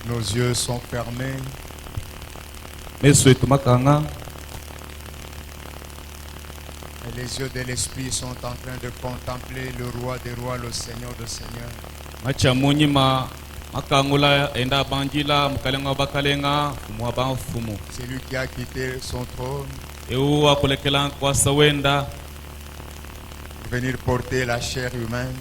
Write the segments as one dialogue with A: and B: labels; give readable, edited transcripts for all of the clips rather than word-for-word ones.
A: Nos yeux sont fermés.
B: Et les
A: yeux de l'esprit sont en train de contempler le roi des rois, le Seigneur des seigneurs. C'est lui qui a quitté son trône pour venir porter la chair humaine.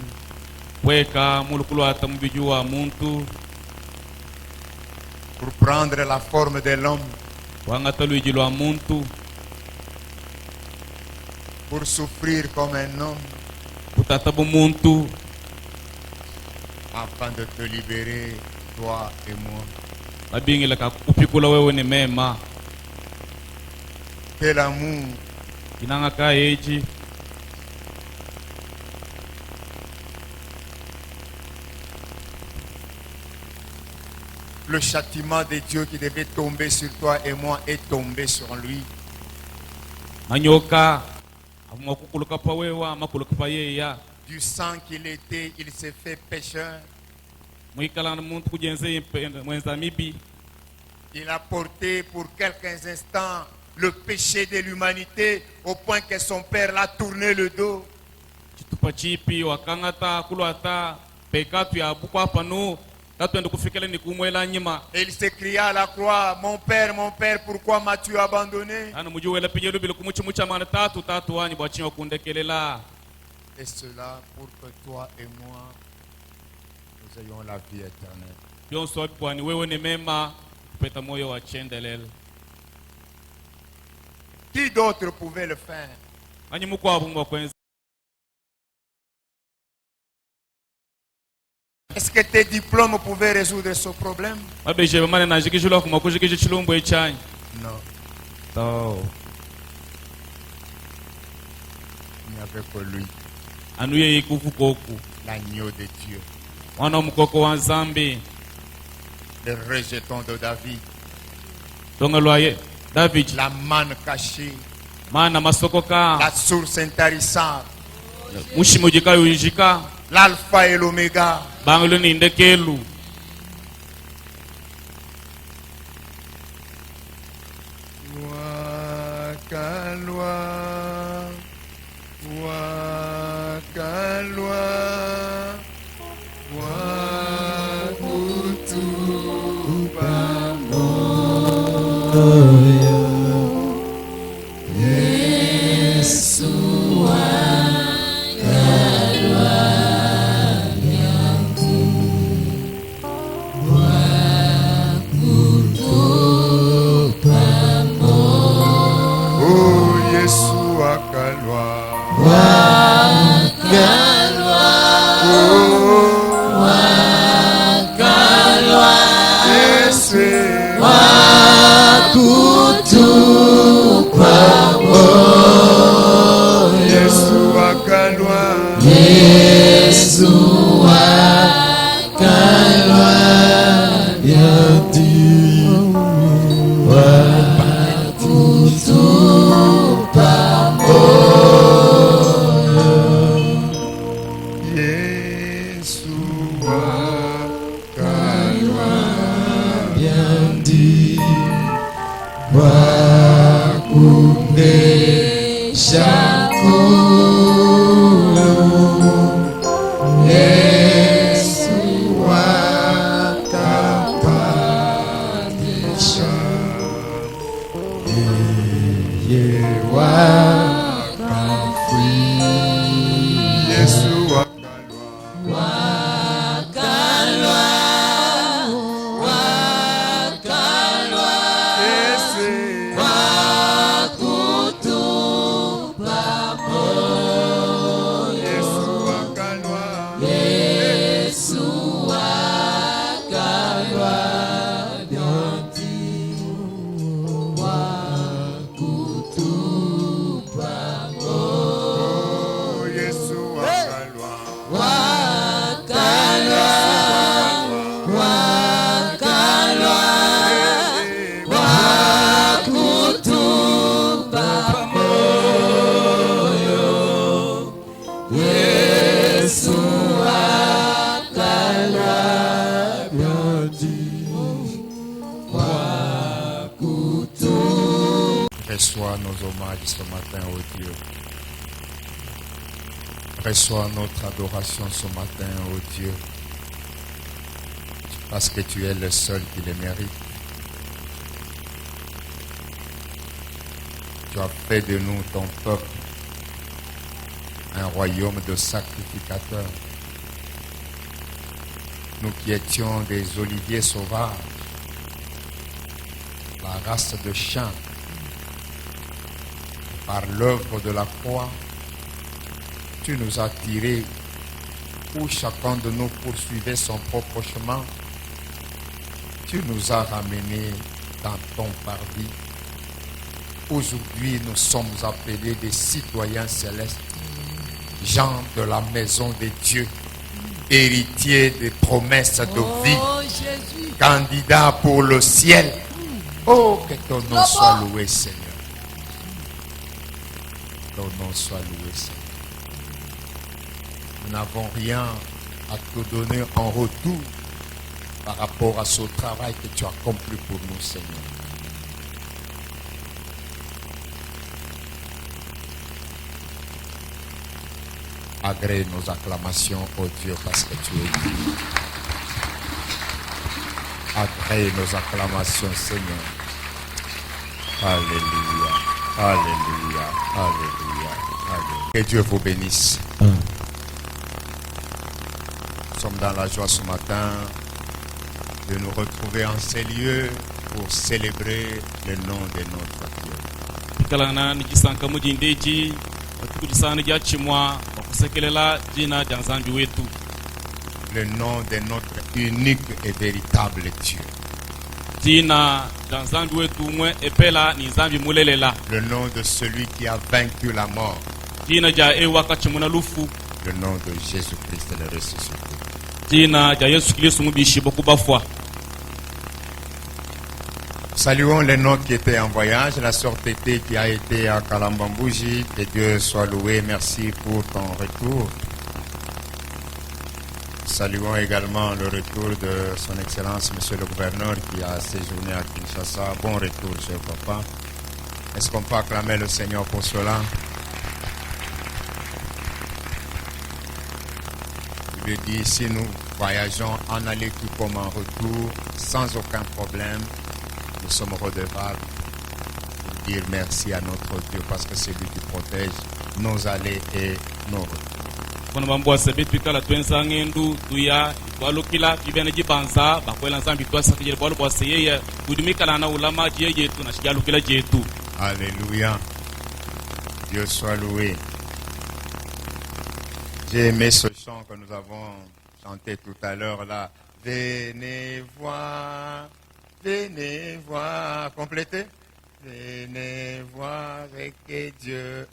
A: Pour prendre la forme de l'homme. Pour souffrir comme un homme. Afin de te libérer, toi et moi. Quel amour. Le châtiment de Dieu qui devait tomber sur toi et moi est tombé sur lui. Du sang qu'il était, il s'est fait pécheur. Il a porté pour quelques instants le péché de l'humanité au point que son père l'a tourné le dos. Et il s'écria à la croix, mon père, pourquoi m'as-tu abandonné? Et cela pour que toi et moi, nous ayons la vie éternelle. Qui d'autre pouvait le faire? Est-ce que tes diplômes pouvaient résoudre ce problème? Non. Il n'y avait que lui. L'agneau de Dieu. Le rejeton de David. La manne cachée. La source intarissable. L'alpha et l'oméga. Reçois nos hommages ce matin, ô Dieu. Reçois notre adoration ce matin, ô Dieu. Parce que tu es le seul qui le mérite. Tu as fait de nous, ton peuple, un royaume de sacrificateurs. Nous qui étions des oliviers sauvages, la race de chiens, par l'œuvre de la croix, tu nous as tirés où chacun de nous poursuivait son propre chemin. Tu nous as ramenés dans ton parvis. Aujourd'hui, nous sommes appelés des citoyens célestes, gens de la maison de Dieu, héritiers des promesses de vie, candidats pour le ciel. Oh, que ton nom soit loué, Seigneur. Ton nom soit loué, Seigneur. Nous n'avons rien à te donner en retour par rapport à ce travail que tu as accompli pour nous, Seigneur. Agrée nos acclamations, ô Dieu, parce que tu es Dieu. Agrée nos acclamations, Seigneur. Alléluia, alléluia, alléluia, alléluia. Que Dieu vous bénisse. Nous sommes dans la joie ce matin de nous retrouver en ces lieux pour célébrer le nom de notre Dieu. Le nom de notre unique et véritable Dieu. Le nom de celui qui a vaincu la mort. Le nom de Jésus-Christ le ressuscité. Saluons les nôtres qui étaient en voyage, la sœur Tété qui a été à Kalambambouji. Que Dieu soit loué, merci pour ton retour. Saluons également le retour de son Excellence, Monsieur le Gouverneur, qui a séjourné à Kinshasa. Bon retour, cher papa. Est-ce qu'on peut acclamer le Seigneur pour cela? Il lui dit, si nous voyageons en aller tout comme en retour, sans aucun problème, nous sommes redevables pour dire merci à notre Dieu, parce que c'est lui qui protège nos allées et nos retours. Alléluia. Dieu soit loué. J'ai aimé ce chant que nous avons chanté tout à l'heure là. Venez voir, complétez. Venez voir que Dieu,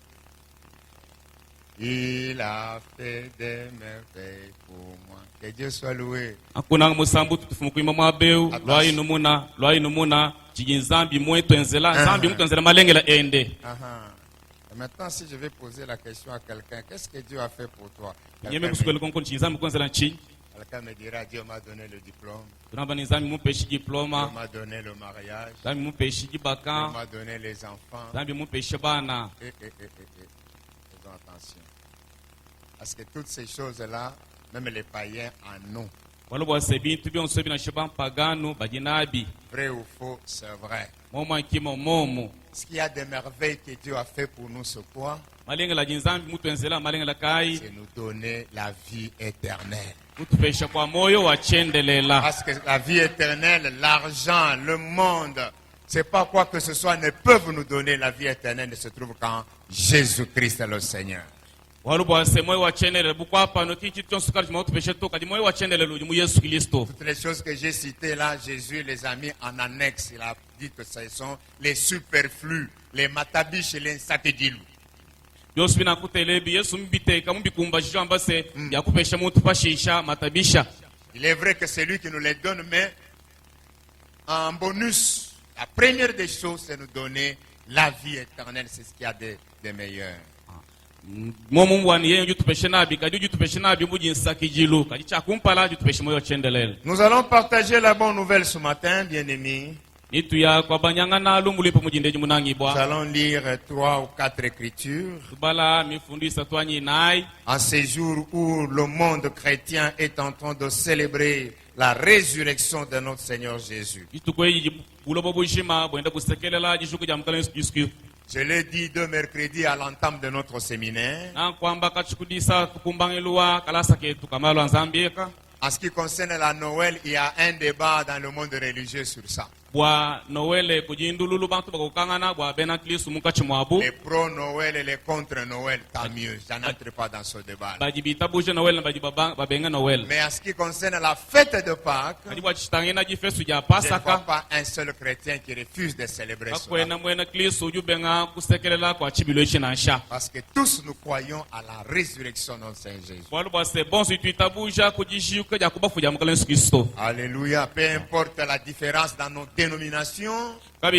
A: il a fait des merveilles pour moi. Que Dieu soit loué. Maintenant, si je vais poser la question à quelqu'un, qu'est-ce que Dieu a fait pour toi? Quelqu'un me dira, Dieu m'a donné le diplôme. Dieu m'a donné le mariage. Dieu m'a donné les enfants. Faisons attention. Parce que toutes ces choses-là, même les païens en ont. Vrai ou faux, c'est vrai. Ce qu'il y a de merveilles que Dieu a fait pour nous, c'est quoi? C'est nous donner la vie éternelle. Parce que la vie éternelle, l'argent, le monde, c'est pas quoi que ce soit ne peuvent nous donner la vie éternelle, ne se trouve qu'en Jésus-Christ le Seigneur. Toutes les choses que j'ai citées là, Jésus les a mis en annexe. Il a dit que ce sont les superflus, les matabiches et les satidilou. Il est vrai que c'est lui qui nous les donne, mais en bonus, la première des choses, c'est nous donner la vie éternelle. C'est ce qu'il y a de meilleur. Nous allons partager la bonne nouvelle ce matin, bien-aimés. Nous
B: allons lire 3 ou 4 écritures. En ces jours où le monde chrétien est en train de célébrer la résurrection de notre Seigneur Jésus. Je l'ai dit 2 mercredis à l'entame de notre séminaire. En ce qui concerne la Noël, il y a un débat dans le monde religieux sur ça. Les pro-Noël et les contre-Noël, tant mieux. Je n'entre pas dans ce débat. Mais en ce qui concerne la fête de Pâques, je ne vois pas un seul chrétien qui refuse de célébrer cela. Parce que tous nous croyons à la résurrection de notre Seigneur Jésus. Alléluia. Peu importe la différence dans nos dénominations. Parce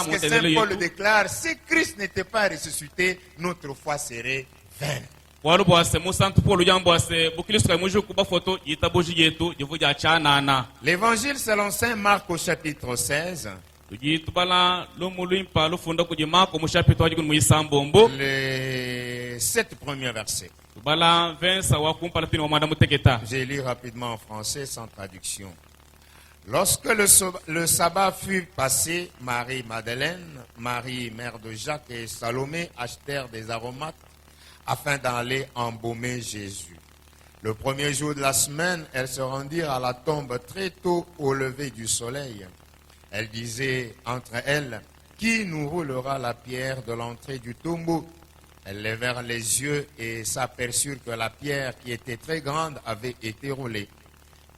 B: que Saint Paul déclare, si Christ n'était pas ressuscité, notre foi serait vaine. L'évangile selon Saint Marc au chapitre 16. Les 7 premiers versets. J'ai lu rapidement en français sans traduction. Lorsque le sabbat fut passé, Marie-Madeleine, Marie, mère de Jacques et Salomé achetèrent des aromates afin d'aller embaumer Jésus. Le premier jour de la semaine, elles se rendirent à la tombe très tôt au lever du soleil. Elles disaient entre elles, « Qui nous roulera la pierre de l'entrée du tombeau ?» Elles levèrent les yeux et s'aperçurent que la pierre qui était très grande avait été roulée.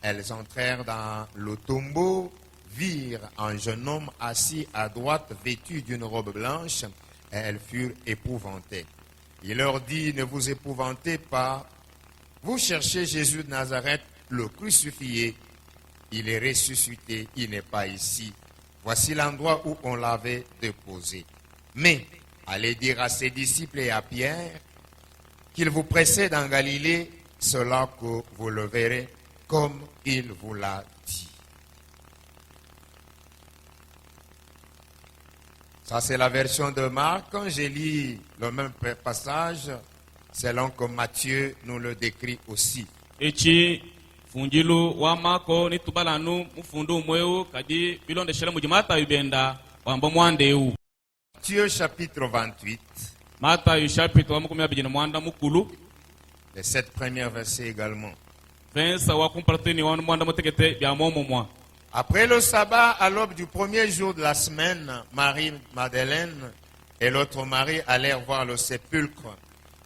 B: Elles entrèrent dans le tombeau, virent un jeune homme assis à droite, vêtu d'une robe blanche, et elles furent épouvantées. Il leur dit, ne vous épouvantez pas, vous cherchez Jésus de Nazareth, le crucifié. Il est ressuscité, il n'est pas ici. Voici l'endroit où on l'avait déposé. Mais allez dire à ses disciples et à Pierre qu'il vous précède en Galilée, cela que vous le verrez comme il vous l'a dit. Ça, c'est la version de Marc. Quand j'ai lu le même passage, selon que Matthieu nous le décrit aussi. Matthieu chapitre 28. Les 7 premiers versets également. Après le sabbat, à l'aube du premier jour de la semaine, Marie-Madeleine et l'autre Marie allèrent voir le sépulcre.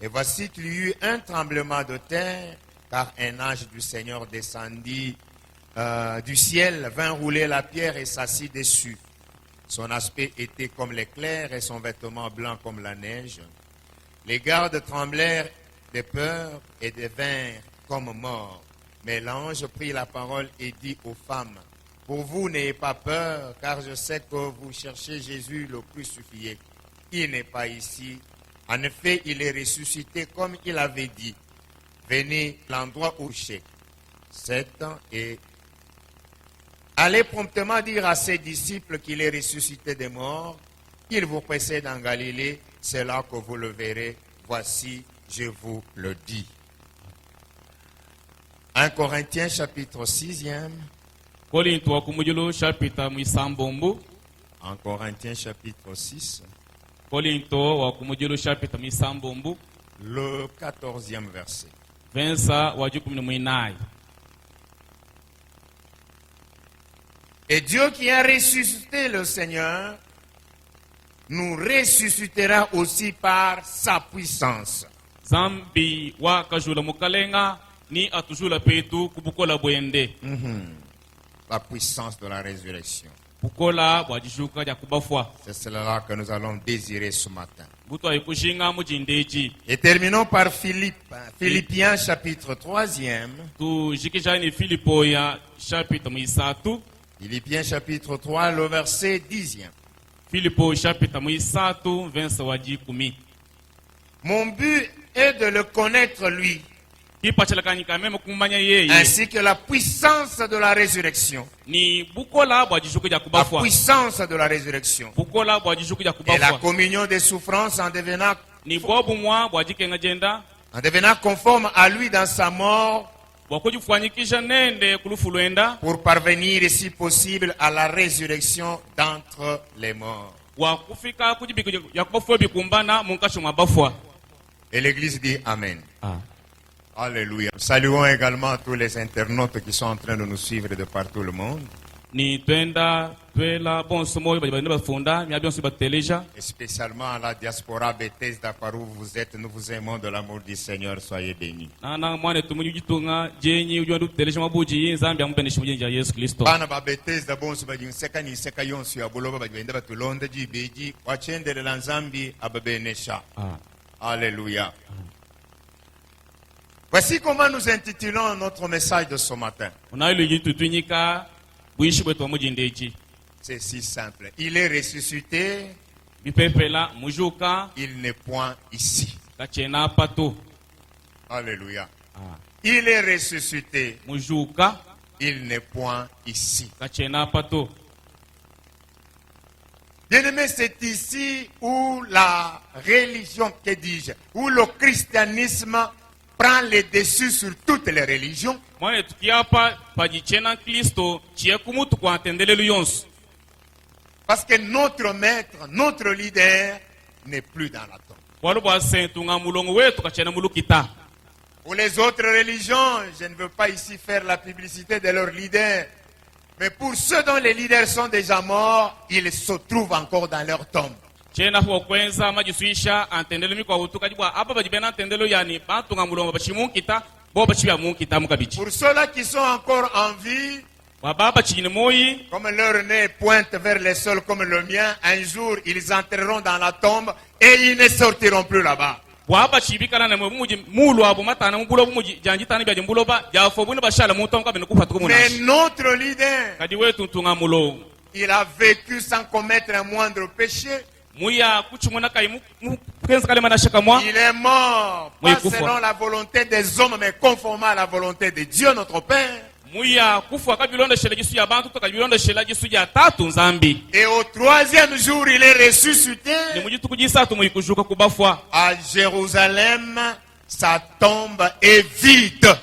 B: Et voici qu'il y eut un tremblement de terre, car un ange du Seigneur descendit du ciel, vint rouler la pierre et s'assit dessus. Son aspect était comme l'éclair et son vêtement blanc comme la neige. Les gardes tremblèrent de peur et devinrent comme morts. Mais l'ange prit la parole et dit aux femmes, « Pour vous, n'ayez pas peur, car je sais que vous cherchez Jésus le crucifié. Il n'est pas ici. En effet, il est ressuscité comme il avait dit. Venez à l'endroit où il est. 7 ans et allez promptement dire à ses disciples qu'il est ressuscité des morts. Il vous précède en Galilée. C'est là que vous le verrez. Voici, je vous le dis. » 1 Corinthiens chapitre 6e. 1 Corinthiens chapitre 6. Le 14e verset. Et Dieu qui a ressuscité le Seigneur nous ressuscitera aussi par sa puissance. La puissance de la résurrection. C'est cela que nous allons désirer ce matin. Et terminons par Philippiens chapitre 3e. Philippiens chapitre 3, le verset 10e. Mon but est de le connaître lui ainsi que la puissance de la résurrection. La puissance de la résurrection. Et la communion des souffrances en devenant conforme à lui dans sa mort, pour parvenir, si possible, à la résurrection d'entre les morts. Et l'Église dit Amen. Alléluia. Saluons également tous les internautes qui sont en train de nous suivre de partout le monde. Et spécialement à la diaspora Bethesda par où vous êtes, nous vous aimons de l'amour du Seigneur, soyez bénis. Bana ba Bethesda bonso ba jinseka ni seka yonso ya boloba ba benda batulonda jibeji wachendele la nzambi ababenesha. Alléluia. Voici comment nous intitulons notre message de ce matin. C'est si simple. Il est ressuscité. Il n'est point ici. Alléluia. Il est ressuscité. Il n'est point ici. Bien-aimé, c'est ici où la religion, que dis-je, où le christianisme prend le dessus sur toutes les religions. Parce que notre maître, notre leader n'est plus dans la tombe. Pour les autres religions, je ne veux pas ici faire la publicité de leur leader. Mais pour ceux dont les leaders sont déjà morts, ils se trouvent encore dans leur tombe. Pour ceux-là qui sont encore en vie, comme leur nez pointe vers le sol comme le mien, un jour ils entreront dans la tombe et ils ne sortiront plus là-bas. Mais notre leader, il a vécu sans commettre un moindre péché. Il est mort, pas selon la volonté des hommes, mais conformément à la volonté de Dieu, notre Père. Et au troisième jour, il est ressuscité. À Jérusalem, sa tombe est vide.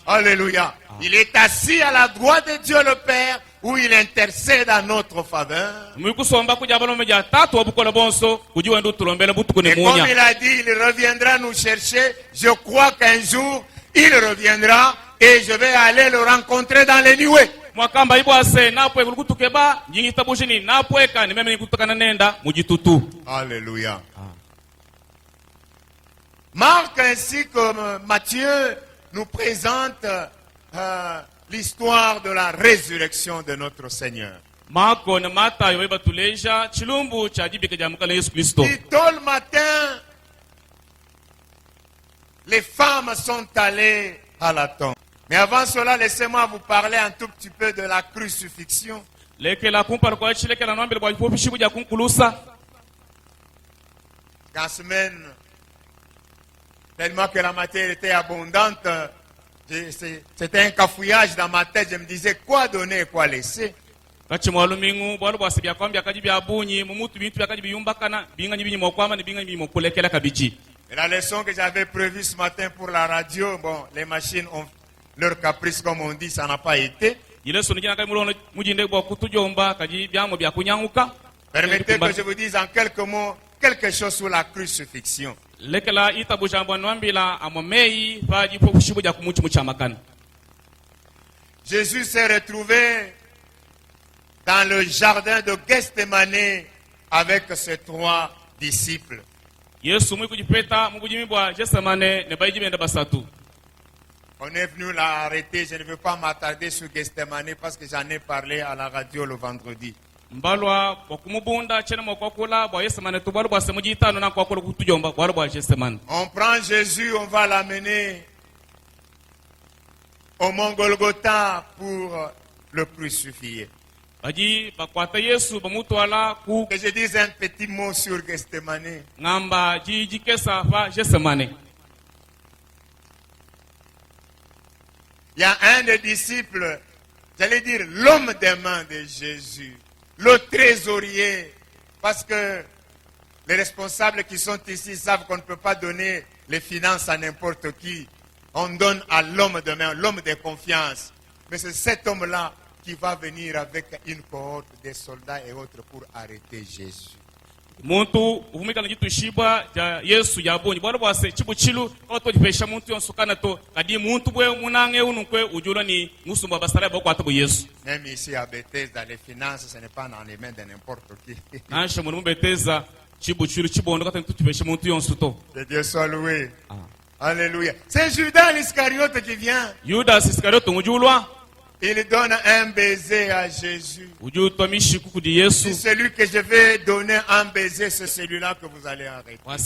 B: Alléluia. Il est assis à la droite de Dieu le Père, où il intercède à notre faveur. Et comme il a dit, il reviendra nous chercher. Je crois qu'un jour, il reviendra et je vais aller le rencontrer dans les nuées. Alléluia. Marc ainsi que Matthieu nous présente l'histoire de la résurrection de notre Seigneur. Et tôt le matin, les femmes sont allées à la tombe. Mais avant cela, laissez-moi vous parler un tout petit peu de la crucifixion. En semaine, tellement que la matière était abondante, c'était un cafouillage dans ma tête. Je me disais quoi donner et quoi laisser. La leçon que j'avais prévue ce matin pour la radio, bon, les machines ont leur caprice, comme on dit, ça n'a pas été. Permettez que je vous dise en quelques mots quelque chose sur la crucifixion. Jésus s'est retrouvé dans le jardin de Gethsémane avec ses 3 disciples. On est venu l'arrêter. Je ne veux pas m'attarder sur Gethsémane parce que j'en ai parlé à la radio le vendredi. On prend Jésus, on va l'amener au mont Golgotha pour le crucifier. Que je dise un petit mot sur Gethsémane. Il y a un des disciples, j'allais dire l'homme des mains de Jésus, le trésorier, parce que les responsables qui sont ici savent qu'on ne peut pas donner les finances à n'importe qui. On donne à l'homme de main, l'homme de confiance. Mais c'est cet homme-là qui va venir avec une cohorte de soldats et autres pour arrêter Jésus.
A: Muntu uvumika ngitu shibwa ja Yesu yabonye bwalo bwase chibuchilu oto jipesha muntu yonsukana to kadi muntu bwe munange ununkwe ujulo ni musumba basara boko atobo Yesu.
B: Même ici à Bethesda, les finances ce n'est pas dans les mains de n'importe qui.
A: Nansha mu Bethesda chibuchilu chibondo kata ntu jipesha muntu yonsuto.
B: Que Dieu soit loué. Alléluia. C'est Judas l'Iscariote qui vient.
A: Judas Iscariote ngujulwa.
B: Il donne un baiser à Jésus.
A: Si
B: c'est celui que je vais donner un baiser, c'est celui-là que vous allez arrêter. Or,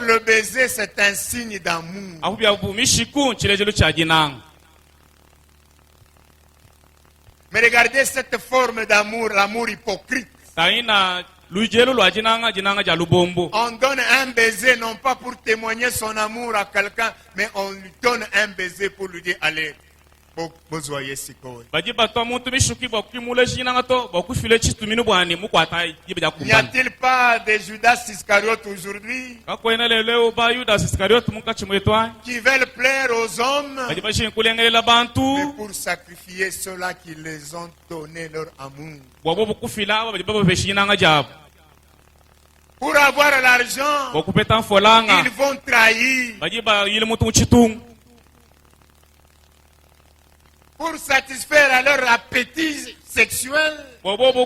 B: le baiser, c'est un signe d'amour. Mais regardez cette forme d'amour, l'amour hypocrite. On donne un baiser non pas pour témoigner son amour à quelqu'un, mais on lui donne un baiser pour lui dire allez, vous voyez si quoi. N'y a-t-il pas de Judas Iscariote aujourd'hui qui veulent plaire aux hommes, mais pour sacrifier ceux-là qui les ont donné leur amour? Pour avoir l'argent, ils vont trahir. Pour satisfaire à leur appétit sexuel, ils vont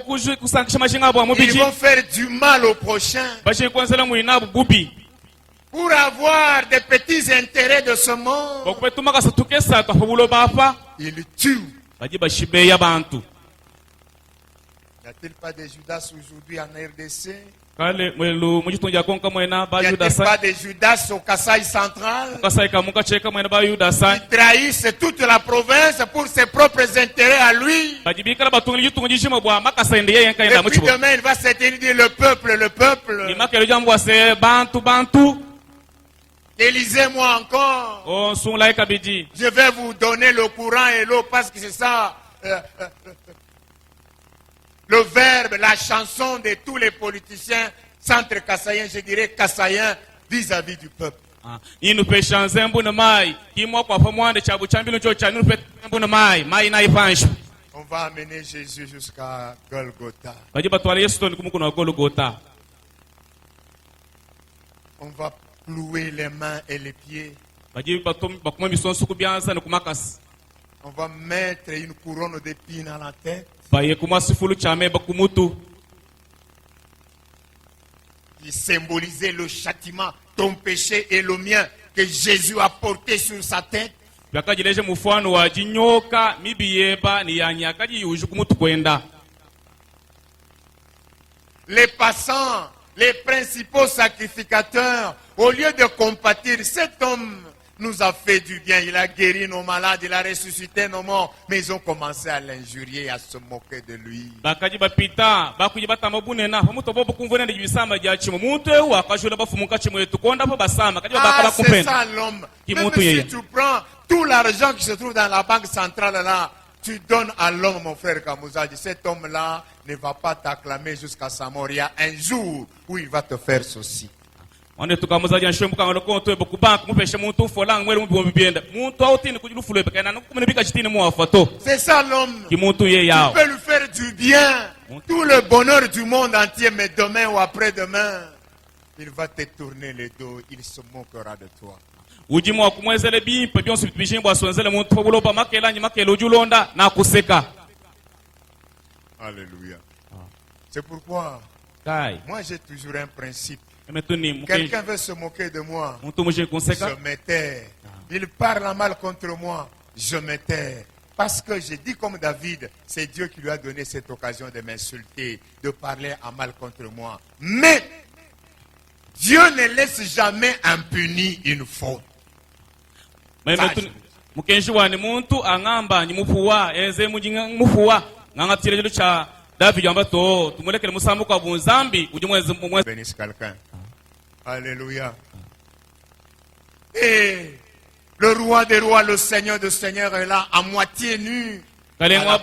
B: faire du mal au prochain. Pour avoir des petits intérêts de ce monde, ils tuent. N'y a-t-il pas de Judas aujourd'hui en RDC? N'y a-t-il pas de Judas au Kasaï central qui trahissent toute la province pour ses propres intérêts à lui? Et puis demain il va se dire le peuple. Élisez-moi encore. Je vais vous donner le courant et l'eau parce que c'est ça. Le verbe, la chanson de tous les politiciens centre-kassaïens, je dirais kassaïens, vis-à-vis du peuple. On va amener Jésus jusqu'à Golgotha. On va clouer les mains et les pieds. On va mettre une couronne d'épines à la tête. Qui symbolisait le châtiment, ton péché et le mien, que Jésus a porté sur sa tête. Les passants, les principaux sacrificateurs, au lieu de compatir, cet homme nous a fait du bien, il a guéri nos malades, il a ressuscité nos morts, mais ils ont commencé à l'injurier, à se moquer de lui. C'est ça l'homme. Même si tu prends tout l'argent qui se trouve dans la banque centrale là, tu donnes à l'homme, mon frère Kamouzaji, cet homme-là ne va pas t'acclamer jusqu'à sa mort. Il y a un jour où il va te faire ceci. C'est ça l'homme. Tu peux lui faire du bien, tout le bonheur du monde entier, mais demain ou après-demain, il va te tourner le dos, il se moquera de toi. Alléluia. C'est pourquoi moi j'ai toujours un principe. Quelqu'un veut se moquer de moi, je me tais. Il parle mal contre moi, je me tais. Parce que j'ai dit comme David, c'est Dieu qui lui a donné cette occasion de m'insulter, de parler à mal contre moi. Mais Dieu ne laisse jamais impuni une faute. Bénisse quelqu'un. Alléluia. Et Le roi des rois, le seigneur des seigneurs est là, à moitié nu. Il a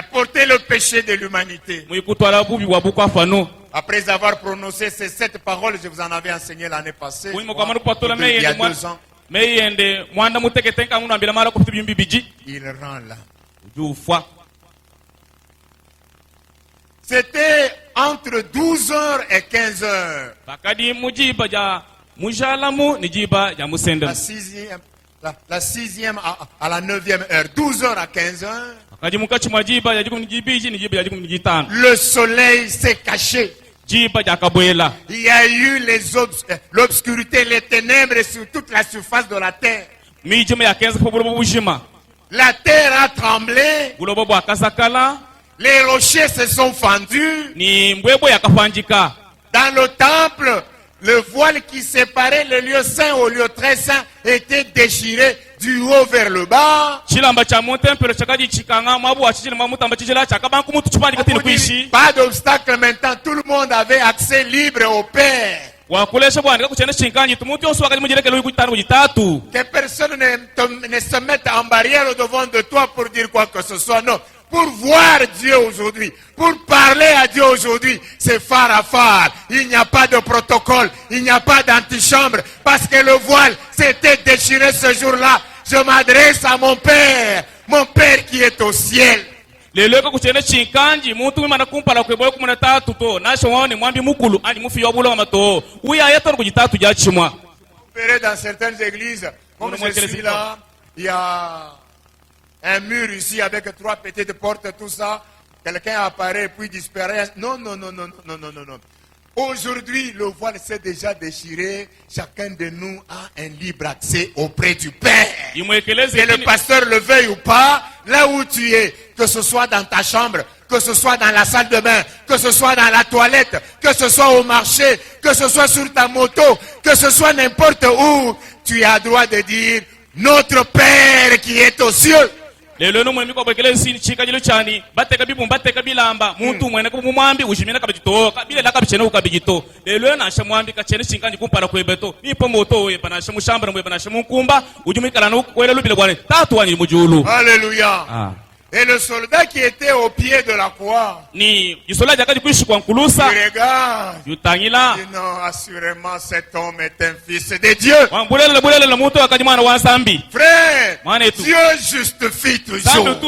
B: porté le péché de l'humanité. Après avoir prononcé ces 7 paroles, je vous en avais enseigné l'année passée, il y a 2 ans. Il rend là. C'était entre 12h et 15h. La sixième à la 9e heure. 12h à 15h. Le soleil s'est caché. Il y a eu l'obscurité, les ténèbres sur toute la surface de la terre. La terre a tremblé. Les rochers se sont fendus. Dans le temple, le voile qui séparait le lieu saint au lieu très saint était déchiré du haut vers le bas. Pas d'obstacle maintenant, tout le monde avait accès libre au Père. Que personne ne se mette en barrière au devant de toi pour dire quoi que ce soit, non. Pour voir Dieu aujourd'hui, pour parler à Dieu aujourd'hui, c'est phare à phare. Il n'y a pas de protocole, il n'y a pas d'antichambre, parce que le voile s'était déchiré ce jour-là. Je m'adresse à mon Père qui est au ciel. Vous verrez dans certaines églises, comme je suis là, il y a un mur ici avec 3 petites portes, tout ça. Quelqu'un apparaît puis disparaît. Non. Aujourd'hui, le voile s'est déjà déchiré. Chacun de nous a un libre accès auprès du Père. Que le pasteur le veuille ou pas, là où tu es, que ce soit dans ta chambre, que ce soit dans la salle de bain, que ce soit dans la toilette, que ce soit au marché, que ce soit sur ta moto, que ce soit n'importe où, tu as droit de dire, notre Père qui est aux cieux. Lelo no mwemi kwa bwekele chika jilo chani bateka bibu bateka bilamba muntu mwene ko mumwambi ushimina kabijito kabile la kabichene ukabijito lelo na shamwambi kachene chinkani kumpara kwebeto nipo moto we pana shamushamba mwe pana shamunkumba ujumikala no kwele lubile kwane tatu wani mujulu. Alléluia. Et le soldat qui était au pied de la croix, il regarde, il dit non, assurément cet homme est un fils de Dieu. Frère, Dieu justifie toujours.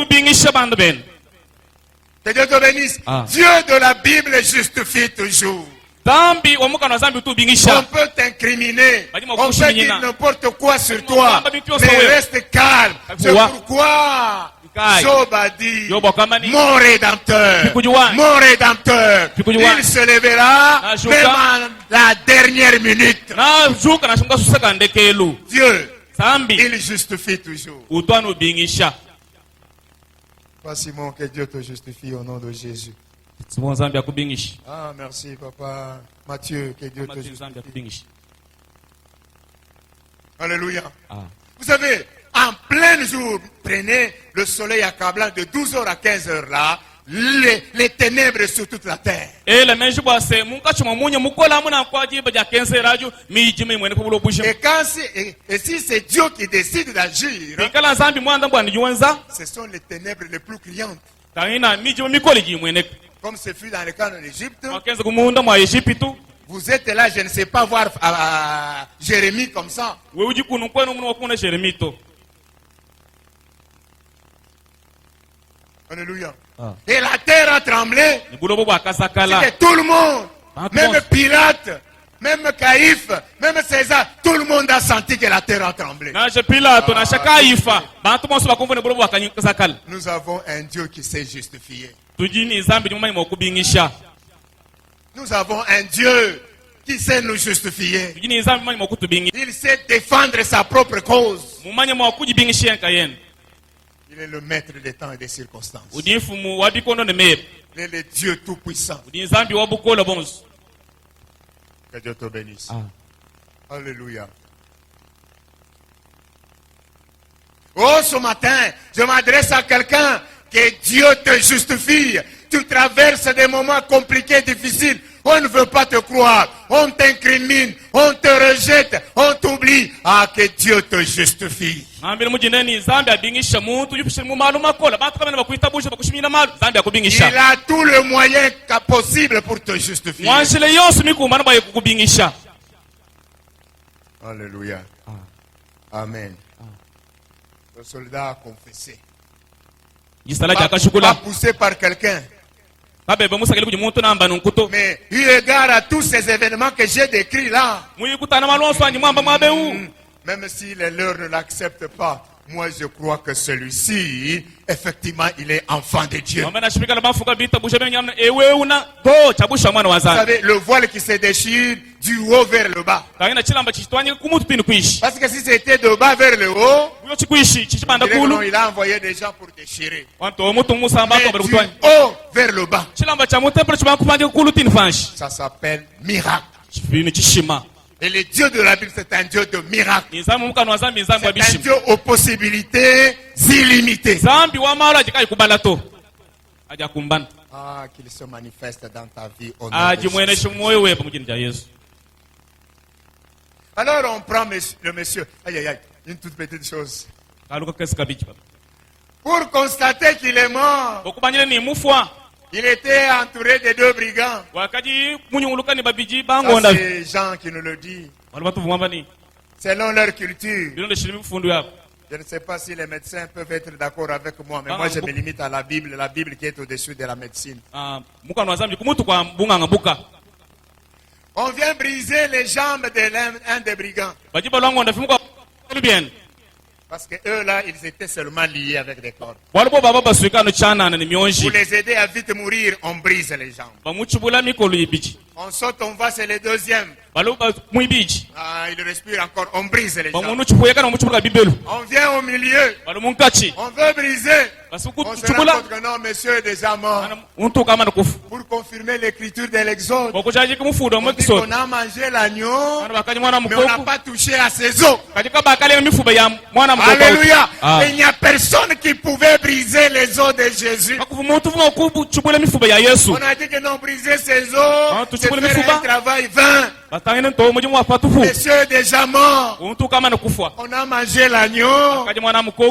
B: Que Dieu te bénisse. Dieu de la Bible justifie toujours. On peut t'incriminer, on peut dire n'importe quoi sur toi, mais reste calme. C'est pourquoi Job a dit, mon rédempteur, il se lèvera même en la dernière minute. Dieu, il justifie toujours. Pas Simon, que Dieu te justifie au nom de Jésus. Ah, merci papa. Mathieu, que Dieu te justifie. Alléluia. Vous savez, en plein jour, prenez le soleil accablant de 12h à 15h là, les ténèbres sur toute la terre. Et si c'est Dieu qui décide d'agir, ce sont les ténèbres les plus criantes. Comme ce fut dans le cas de l'Égypte. Vous êtes là, je ne sais pas voir Jérémie comme ça. Alléluia. Et la terre a tremblé. C'était tout le monde, même Pilate, même Caïphe, même César, tout le monde a senti que la terre a tremblé. Nous avons un Dieu qui s'est justifié. Nous avons un Dieu qui sait nous justifier. Il sait défendre sa propre cause. Il est le maître des temps et des circonstances. Il est le Dieu tout-puissant. Que Dieu te bénisse. Alléluia. Oh, ce matin, je m'adresse à quelqu'un. Que Dieu te justifie. Tu traverses des moments compliqués, difficiles. on ne veut pas te croire, on t'incrimine, on te rejette, on t'oublie. Ah, que Dieu te justifie. Il a tout le moyen possible pour te justifier. Alléluia. Amen. Le soldat a confessé. Pas poussé par quelqu'un. Mais eu égard à tous ces événements que j'ai décrits là, même si les leurs ne l'acceptent pas, moi je crois que celui-ci, effectivement, il est enfant de Dieu. Vous savez, le voile qui se déchire du haut vers le bas. Parce que si c'était de bas vers le haut, il a envoyé des gens pour déchirer. Mais du haut vers le bas, ça s'appelle miracle. Et le Dieu de la Bible, c'est un Dieu de miracles. C'est un Dieu aux possibilités illimitées. Ah, qu'il se manifeste dans ta vie au nom de Jésus. Alors on prend le monsieur. Aïe, aïe, aïe, une toute petite chose. Pour constater qu'il est mort, il était entouré de 2 brigands. Ça, c'est Jean qui nous le dit. Selon leur culture. Je ne sais pas si les médecins peuvent être d'accord avec moi, mais moi je me limite à la Bible qui est au-dessus de la médecine. On vient briser les jambes de l'un des brigands. Parce que eux là, ils étaient seulement liés avec des cordes. Pour les aider à vite mourir, on brise les jambes. On saute, on va, c'est le deuxième. Ah, il respire encore, on brise les jambes. On vient au milieu, on veut briser. On se rend compte que non, monsieur est déjà mort. Pour confirmer l'écriture de l'Exode, on dit qu'on a mangé l'agneau, mais on n'a pas touché à ses os. Alléluia. Ah. Il n'y a personne qui pouvait briser les os de Jésus. On a dit que non, briser ses os, c'est faire un travail vain. Monsieur est déjà mort. On a mangé l'agneau,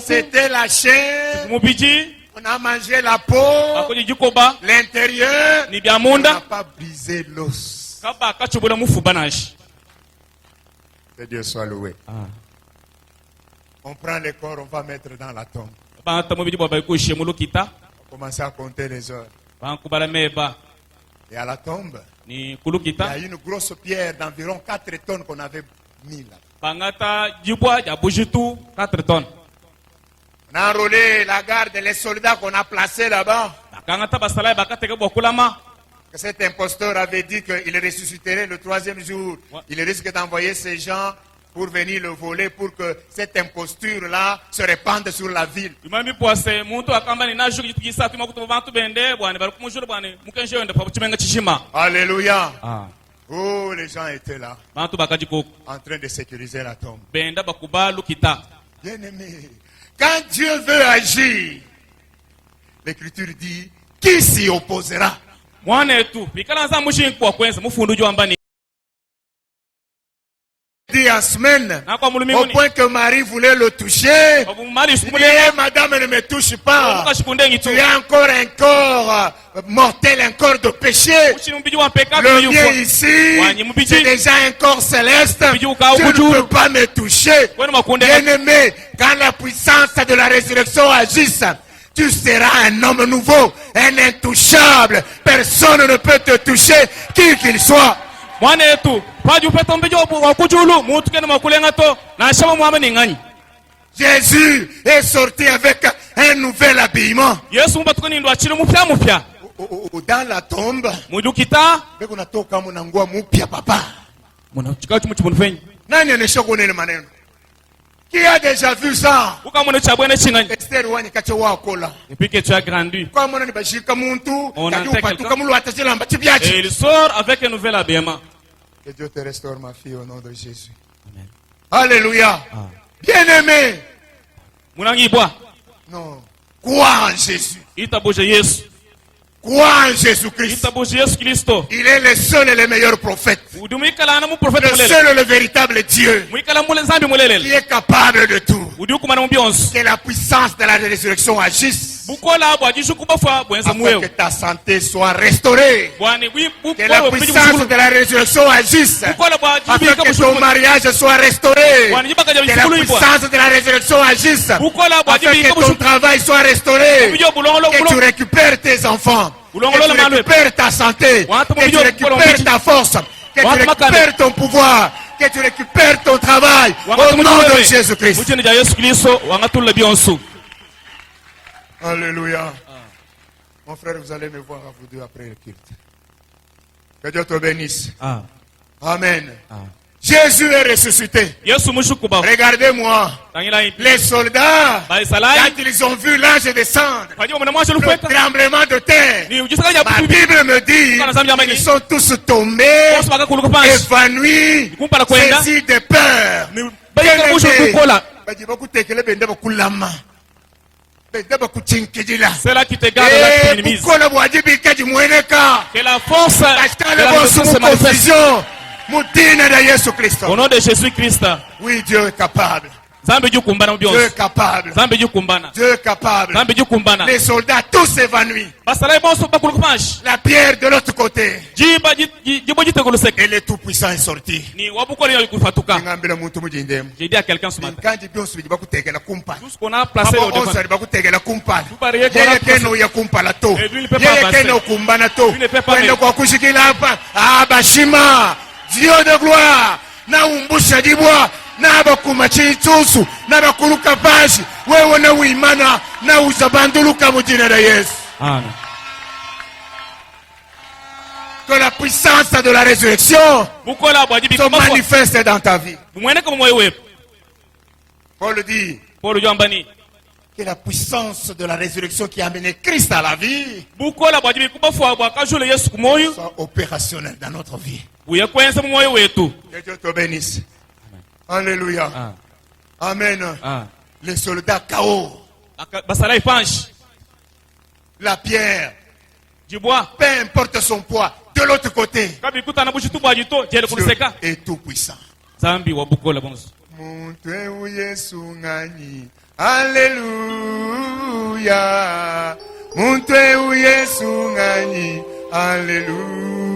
B: c'était la chair. On a mangé la peau, l'intérieur, on n'a pas brisé l'os. Que Dieu soit loué. Ah. On prend les corps, on va mettre dans la tombe. On commence à compter les heures. Et à la tombe, il y a une grosse pierre d'environ 4 tonnes qu'on avait mis là. On a enrôlé la garde, les soldats qu'on a placés là-bas. Que cet imposteur avait dit qu'il ressusciterait le 3e jour. Il risque d'envoyer ces gens pour venir le voler, pour que cette imposture-là se répande sur la ville. Alléluia. Ah. Oh, les gens étaient là, en train de sécuriser la tombe. Bien-aimé, quand Dieu veut agir, l'Écriture dit, qui s'y opposera? Dit en semaine, au point que Marie voulait le toucher. Il dit, madame, ne me touche pas. Tu as encore un corps mortel, un corps de péché. Le mien ici, c'est déjà un corps céleste. Tu ne peux pas me toucher. Bien-aimé, quand la puissance de la résurrection agisse, tu seras un homme nouveau, un intouchable. Personne ne peut te toucher, qui qu'il soit. Jésus est sorti avec un nouvel habillement. Dans la tombe, qui a déjà vu ça?
A: Depuis que tu as grandi, et il sort avec un nouvel habillement.
B: Que Dieu te restaure, ma fille, au nom de Jésus. Amen. Alléluia. Ah. Bien-aimé. Non. Crois en Jésus. Crois en Jésus-Christ. Il est le seul et le meilleur prophète. Le seul et le véritable Dieu. Qui est capable de tout. Que la puissance de la résurrection agisse. Afin que ta santé soit restaurée. Que la puissance de la résurrection agisse. Afin que ton mariage soit restauré. Que la puissance de la résurrection agisse. Afin que ton travail soit restauré. Que tu récupères tes enfants. Que tu récupères ta santé. Que tu récupères ta force. Que tu récupères ton pouvoir. Que tu récupères ton travail. Au nom de Jésus-Christ. Alléluia. Mon frère, vous allez me voir à vous deux après le culte. Que Dieu te bénisse. Amen. Jésus est ressuscité. Regardez-moi. Les soldats, quand ils ont vu l'ange descendre, le tremblement de terre, ma Bible me dit qu'ils sont tous tombés, évanouis, saisis de peur.
A: C'est là qui te garde la Tunisie. Que la force se manifeste. Au nom de Jésus-Christ.
B: Oui, Dieu est capable.
A: Dieu
B: est capable. Dieu est capable. Les soldats tous évanouis. La pierre de l'autre côté. Et le Tout-Puissant est sorti.
A: J'ai dit à quelqu'un ce matin. Tout ce qu'on a placé au devant. Et lui ne peut pas avancer.
B: Dieu de gloire. Na umbusha jibwa. Na bakumachi chusu. Na bakuluka pashi. Wewe na uimana. Na uzabanduluka mujina da Yesu.
A: Amen.
B: Que la puissance de la résurrection se manifeste dans ta vie. Paul dit que la puissance de la résurrection qui a amené Christ à la vie soit opérationnelle dans notre vie. Que Dieu te bénisse. Alléluia. Amen. Les soldats KO. La pierre. Peu importe son poids. De l'autre côté. Dieu est tout puissant. Alléluia. Muntu Yesu ngani. Alléluia.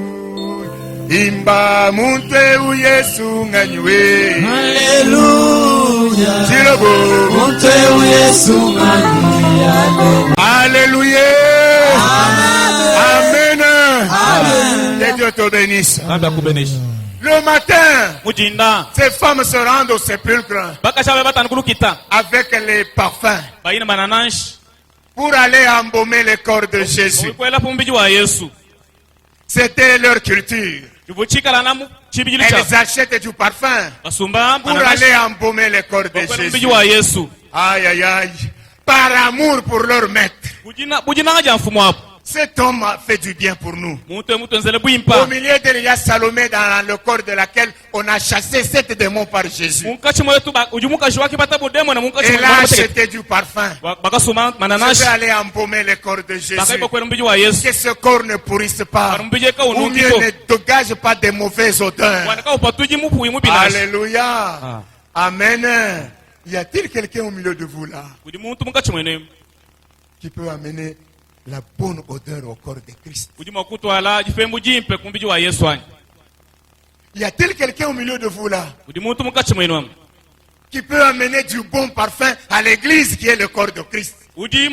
B: Imba muntu Yesu ngani we.
C: Alléluia.
B: Silobo.
C: Muntu Yesu ngani.
B: Alléluia. Amen.
C: Amen.
B: Que Dieu te bénisse. Le matin, ces femmes se rendent au sépulcre avec les parfums pour aller embaumer le corps de Jésus. C'était leur culture. Elles achètent du parfum pour aller embaumer le corps de Jésus. Aïe, aïe, aïe. Par amour pour leur maître. Cet homme a fait du bien pour nous. Au milieu d'elle, il y a Salomé dans le corps de laquelle on a chassé 7 démons par Jésus. Elle a acheté du parfum. Je vais aller embaumer le corps de Jésus. Que ce corps ne pourrisse pas. Ou mieux ne dégage pas de mauvaises odeurs. Alléluia. Amen. Y a-t-il quelqu'un au milieu de vous là qui peut amener la bonne odeur au corps de Christ? Y a-t-il quelqu'un au milieu de vous là qui peut amener du bon parfum à l'église qui est le corps de Christ? Y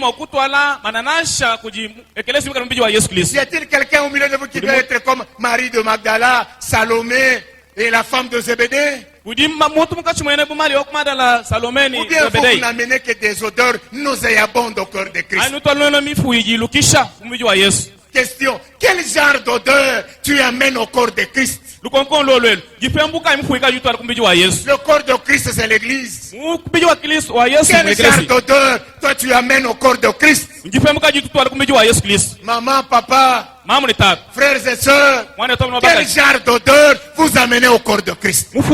B: a-t-il quelqu'un au milieu de vous qui peut être comme Marie de Magdala, Salomé et la femme de Zébédée? Ou bien vous n'amenez que des odeurs nauséabondes au corps de Christ. Question, quel genre d'odeur tu amènes au corps de Christ?
A: Le corps
B: de Christ, c'est l'église.
A: Quel
B: genre d'odeur toi tu amènes au corps de Christ? Maman, papa, frères et sœurs, quel genre d'odeur vous amenez au corps de Christ? Marie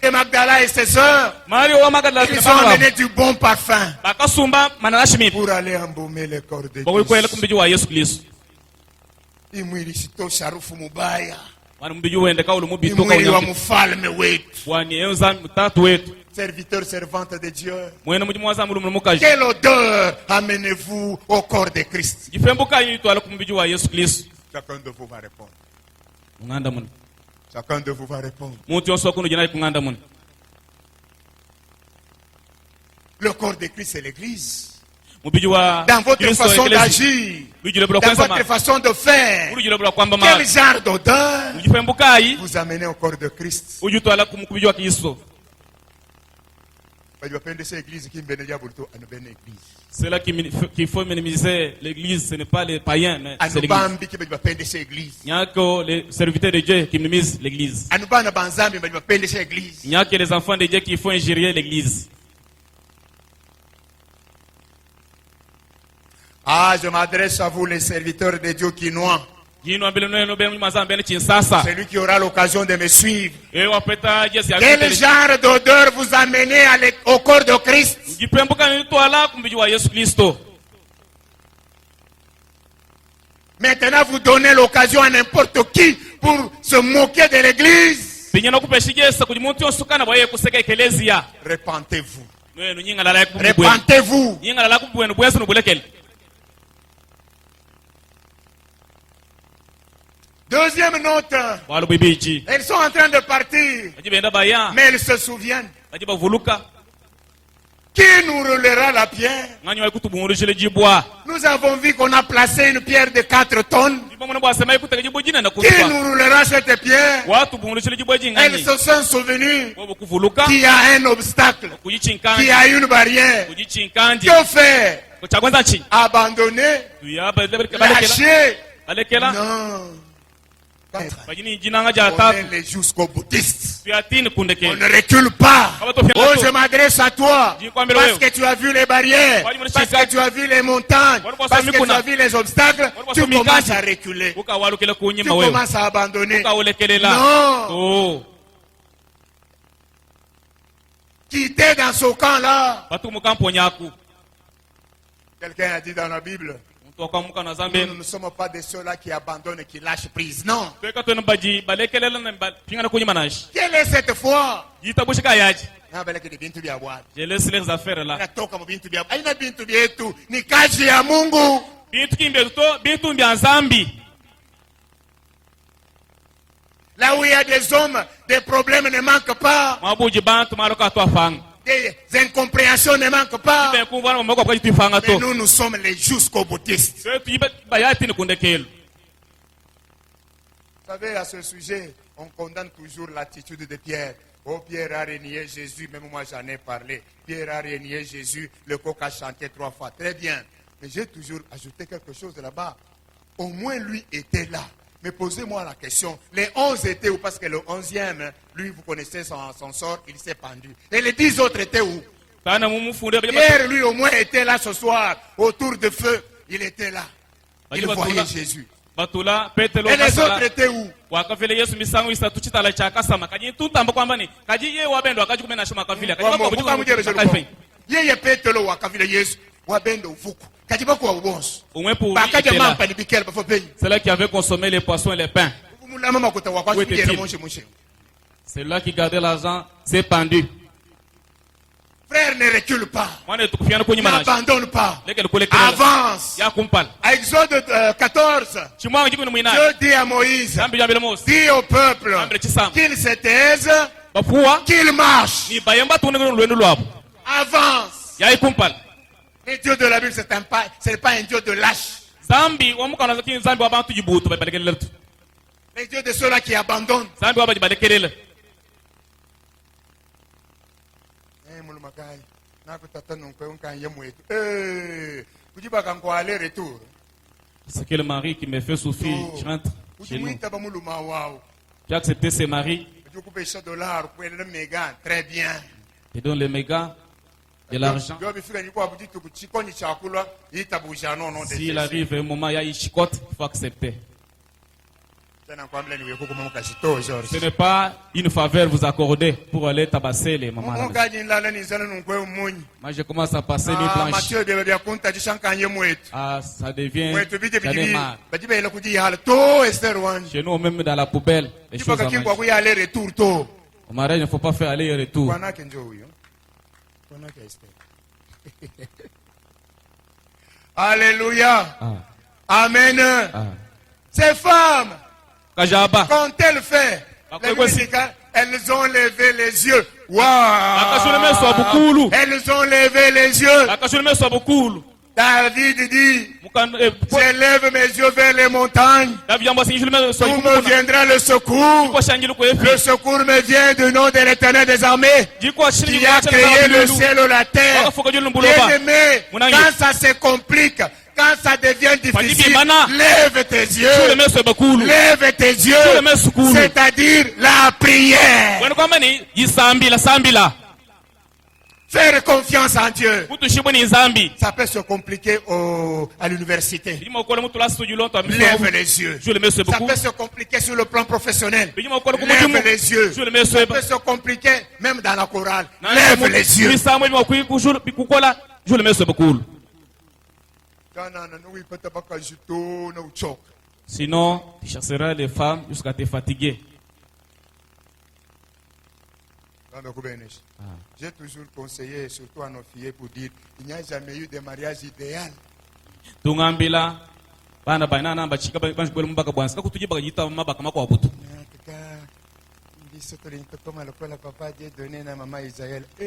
B: de Magdala et ses sœurs, ils ont amené du bon parfum pour aller embaumer le corps de Christ. Imwilisito sharufu mubaya. Imwili wa mfalme wetu. Serviteur, servante de Dieu. Quelle odeur amenez-vous au corps de Christ? Chacun de vous va répondre. Chacun de vous va répondre. Le corps de Christ, c'est l'église. Dans votre façon d'agir, dans votre façon de faire, quel genre d'odeur vous amenez au corps de Christ?
A: C'est là qu'il faut minimiser l'église, ce n'est pas les païens, mais c'est l'église. Il n'y a que les serviteurs de Dieu qui minimisent l'église. Il n'y a que les enfants de Dieu qui font ingérer l'église.
B: Ah, je m'adresse à vous, les serviteurs de Dieu qui noient. Celui qui aura l'occasion de me suivre. Quel genre d'odeur vous amenez au corps de Christ? Maintenant, vous donnez l'occasion à n'importe qui pour se moquer de l'église. Repentez-vous. Repentez-vous. Deuxième note. Elles sont en train de partir. Mais elles se souviennent. Qui nous roulera la pierre? Nous avons vu qu'on a placé une pierre de 4 tonnes. Qui nous roulera cette pierre? Elles se sont souvenues qu'il y a un obstacle, qu'il y a une barrière. Que faire? Abandonner? Lâcher? Non. On est jusqu'au boutiste. On ne recule pas. Oh, je m'adresse à toi. Parce que tu as vu les barrières. Parce que tu as vu les montagnes. Parce que tu as vu les obstacles. Tu commences à reculer. Tu commences à abandonner. Non. Qui était dans ce camp-là? Quelqu'un a dit dans la Bible. Nous ne sommes pas de ceux-là qui abandonnent et qui lâchent prise. Non. Quelle est cette foi?
A: Je laisse les affaires là.
B: Là où il y a des hommes, des problèmes ne manquent pas. Des incompréhensions ne manquent pas. Mais nous, nous sommes les jusqu'au boutistes. Vous savez, à ce sujet, on condamne toujours l'attitude de Pierre. Oh, Pierre a renié Jésus, même moi j'en ai parlé. Pierre a renié Jésus, le coq a chanté 3 fois. Très bien. Mais j'ai toujours ajouté quelque chose là-bas. Au moins lui était là. Mais posez-moi la question, les 11 étaient où? Parce que le 11e, lui, vous connaissez son sort, il s'est pendu. Et les 10 autres étaient où? Pierre, lui, au moins, était là ce soir, autour de feu. Il était là. Il voyait Jésus. Et les autres étaient où?
A: C'est là qui avait consommé les poissons et les pains. C'est là qui gardait l'argent, s'est pendu.
B: Frère, ne recule pas. N'abandonne pas. Avance. À Exode 14, Dieu dit à Moïse, dis au peuple qu'il se taise, qu'il marche. Avance. Le Dieu de la Bible, ce n'est pas un Dieu de lâche. Le Dieu de ceux-là qui abandonnent.
A: C'est que le mari qui me fait souffrir, je rentre. chez nous. Tu as accepté ses maris.
B: Très bien.
A: Et donne les mégas de l'argent. S'il arrive un moment, il y a une chicotte, il faut accepter. Ce n'est pas une faveur vous accorder pour aller tabasser les mamans. Moi, je commence à passer une planche. Ah, ça devient... Chez nous, même dans la poubelle, les choses à manger. Au mariage, il ne faut pas faire aller et retour.
B: Alléluia.
A: Ah.
B: Amen.
A: Ah.
B: Ces femmes,
A: Kajaba.
B: quand elles fait, elles ont levé les yeux. Waouh! Elles ont levé les yeux. David dit, j'élève mes yeux vers les montagnes. D'où me viendra le secours? Le secours me vient du nom de l'Éternel des armées, qui a créé le ciel et la terre. Bien-aimé, quand ça se complique, quand ça devient difficile, lève tes yeux. Lève tes yeux. C'est-à-dire la prière. Faire confiance en Dieu. Ça peut se compliquer à l'université. Lève les yeux. Ça peut se compliquer sur le plan professionnel. Lève les yeux. Ça peut se compliquer même dans la chorale. Lève les yeux.
A: Sinon, tu chasseras les femmes jusqu'à te fatiguer.
B: J'ai toujours conseillé, surtout à nos filles, pour dire il n'y a jamais eu de mariage idéal. Papa Dieu donné à maman Isaël. Il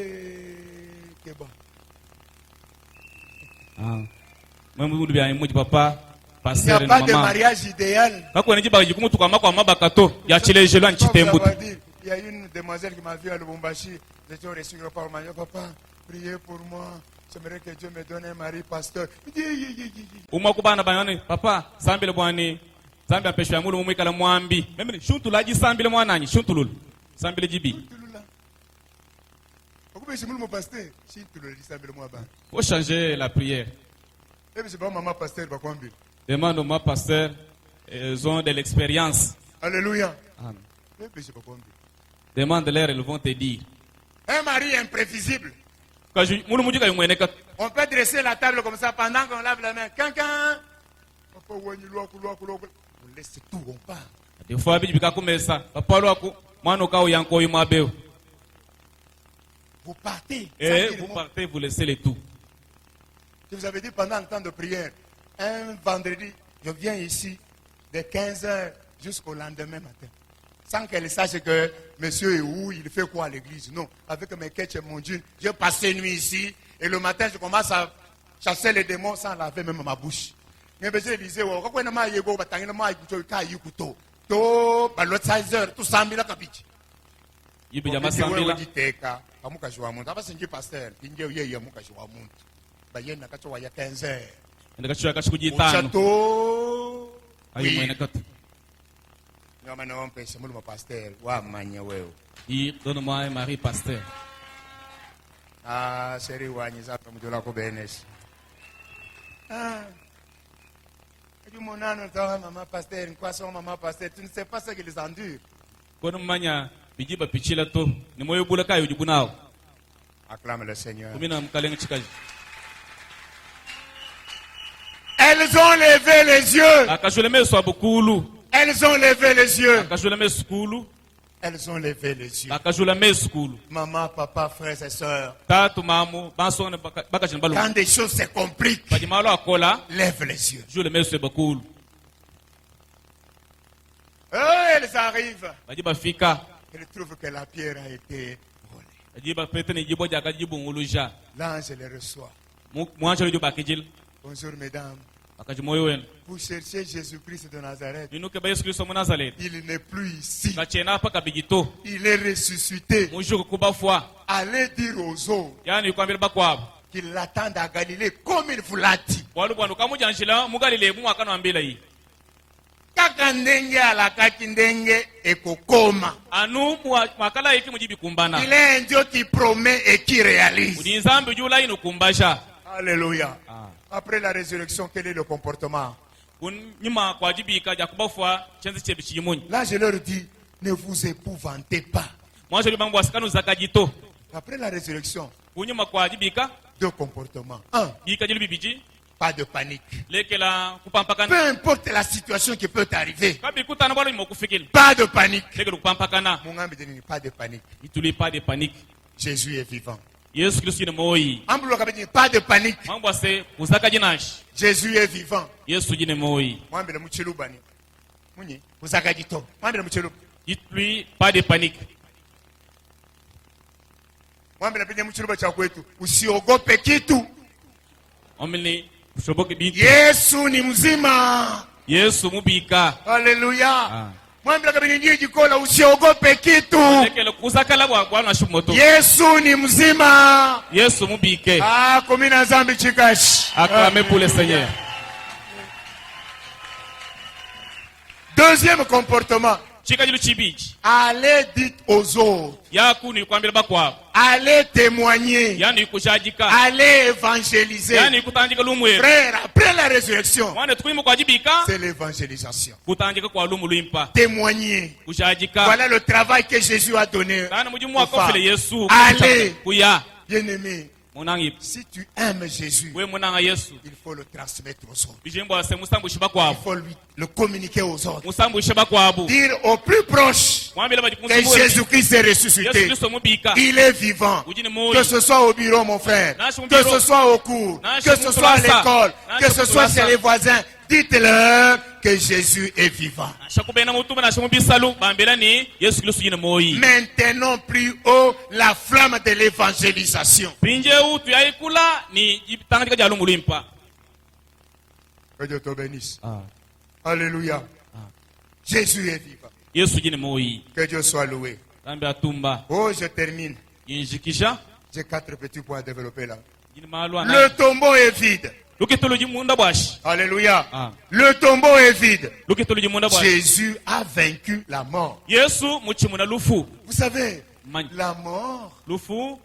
B: n'y a pas de mariage idéal. Il y a une demoiselle qui m'a vu à Lubumbashi. J'étais au reçu par le papa, priez pour moi. J'aimerais que Dieu me donne un mari pasteur.
A: Papa, sambile bwani. Zambi ampesha mulu mumwikala mwambi. Mimi shuntula ji sambile mwananyi, shuntulul. Sambile jibi. Faut changer la prière. Demande au pasteur, ils ont de l'expérience.
B: Alléluia.
A: Amen. Demande-leur, ils vont te dire.
B: Un mari imprévisible. On peut dresser la table comme ça pendant qu'on lave la main. Quelqu'un. On laisse tout, on part.
A: Des fois,
B: vous partez.
A: Vous partez, vous laissez les tout.
B: Je vous avais dit pendant le temps de prière, un vendredi, je viens ici de 15h jusqu'au lendemain matin. Sans qu'elle sache que monsieur est où, il fait quoi à l'église. Non, avec mes quêtes et mon Dieu, j'ai passé nuit ici. Et le matin, je commence à chasser les démons sans laver même ma bouche. Mais je disais,
A: donne-moi un mari pasteur.
B: Ah, chérie, maman pasteur, quoi son maman pasteur, tu ne sais pas ce qu'ils endurent. Acclame le Seigneur. Elles ont levé les yeux. Elles ont levé les yeux. Elles ont levé les yeux. Maman, papa, frères et sœurs. Quand des choses se compliquent, lève les yeux. Elles arrivent. Elles trouvent que la pierre a été volée. L'ange les reçoit. Bonjour mesdames. Vous cherchez Jésus-Christ de Nazareth. Il n'est plus ici. Il est ressuscité. Allez dire aux autres qu'ils l'attendent à Galilée comme il vous l'a dit. Quand kaka ndenge alakaki ndenge ekokoma.
A: anu mwakala iki mujibi kumbana
B: Il est un Dieu qui promet et qui réalise.
A: udinzambi jula ino kumbasha.
B: Alléluia. Après la résurrection, quel est le comportement?
A: Nyuma kwa jibika jakubafwa chenzi chebi chimunyi.
B: Là, je leur dis, ne vous épouvantez pas.
A: Mwanzo libangu wasikanu zakajito.
B: Après la résurrection,
A: Kunyuma kwa jibika
B: deux comportements. Un,
A: bika jili bibiji
B: pas de panique.
A: lekela
B: Peu
A: kupampakana.
B: importe la situation qui peut arriver,
A: Kabi kutana balo imokufikili.
B: pas de panique.
A: Lekela kupampakana.
B: Mungambi dit, pas de panique.
A: Ituli pas de panique.
B: Jésus est vivant.
A: Yesu Kristo ni moi.
B: Ambulu dit, pas de panique.
A: Mambo ase uzaka jinashi.
B: Jésus est vivant.
A: Yesu jine moi.
B: Mwambile mchilubani. Munyi, uzaka jito. Mwambile mchilubu.
A: Ituli pas de panique.
B: Mwambile penye mchiluba cha kwetu. Usiogope kitu.
A: Omini ushoboke bitu.
B: Yesu ni mzima.
A: Yesu mubika.
B: Haleluya. Mwambile kabini njie jikola usiogope kitu.
A: Lekela kuzakala bwana shumoto.
B: Yesu ni mzima.
A: Yesu mubike.
B: Komina zambi chikashi.
A: Acclamez pour le Seigneur.
B: Deuxième comportement.
A: Chikajilu chibichi.
B: Allez dites aux autres.
A: Yaku ni kwambira bakwa.
B: Allez témoigner.
A: Yani kushajika.
B: Allez évangéliser.
A: Yani kutanjika lumwe.
B: Frère, après la résurrection,
A: Mwana tukuimu kwa jibika.
B: c'est l'évangélisation.
A: Kutanjika kwa lumu luimpa.
B: Témoigner.
A: Kushajika.
B: Voilà le travail que Jésus a donné.
A: Kana mujimu wa
B: aux femmes.
A: kofile Yesu.
B: Allez.
A: Kuya.
B: Bien-aimé,
A: Munangi.
B: si tu aimes Jésus,
A: We munanga Yesu.
B: il faut le transmettre aux autres.
A: Bijimbo ase musambu shiba
B: Il
A: kwabu.
B: faut lui le communiquer aux autres.
A: Musambu shiba kwabu.
B: Dire aux plus proches
A: Mwambile
B: que
A: bajikunsu.
B: Jésus-Christ est
A: Yesu
B: ressuscité.
A: Kristo mubika.
B: Il est vivant.
A: Ujini moi.
B: Que ce soit au bureau, mon frère,
A: Nashi mu
B: que
A: bureau.
B: ce soit au cours,
A: Nashi
B: que
A: mu
B: ce soit à
A: tulasa.
B: l'école,
A: Nashi
B: que
A: mu
B: ce soit
A: tulasa.
B: chez les voisins, dites-leur que Jésus est vivant.
A: Shakubena mutume na shamubisalu. Bambela ni Yesu Kristo jine moi.
B: Maintenant plus haut la flamme de l'évangélisation.
A: Pinje utu ya ikula ni jitangika jalu mulimpa.
B: Que Dieu te bénisse. Alléluia. Jésus est vivant.
A: Yesu jine moi.
B: Que Dieu soit loué.
A: Zambi atumba.
B: Oh, je termine.
A: Injikisha.
B: J'ai 4 petits points à développer là.
A: Jine malwa
B: Le
A: na.
B: tombeau est vide.
A: Lukitulu jimunda bwashi.
B: Alléluia.
A: Ah.
B: Le tombeau est vide.
A: Lukitulu jimunda bwashi.
B: Jésus a vaincu la mort.
A: Yesu muchimuna lufu.
B: Vous savez,
A: Man.
B: la mort,
A: Lufu.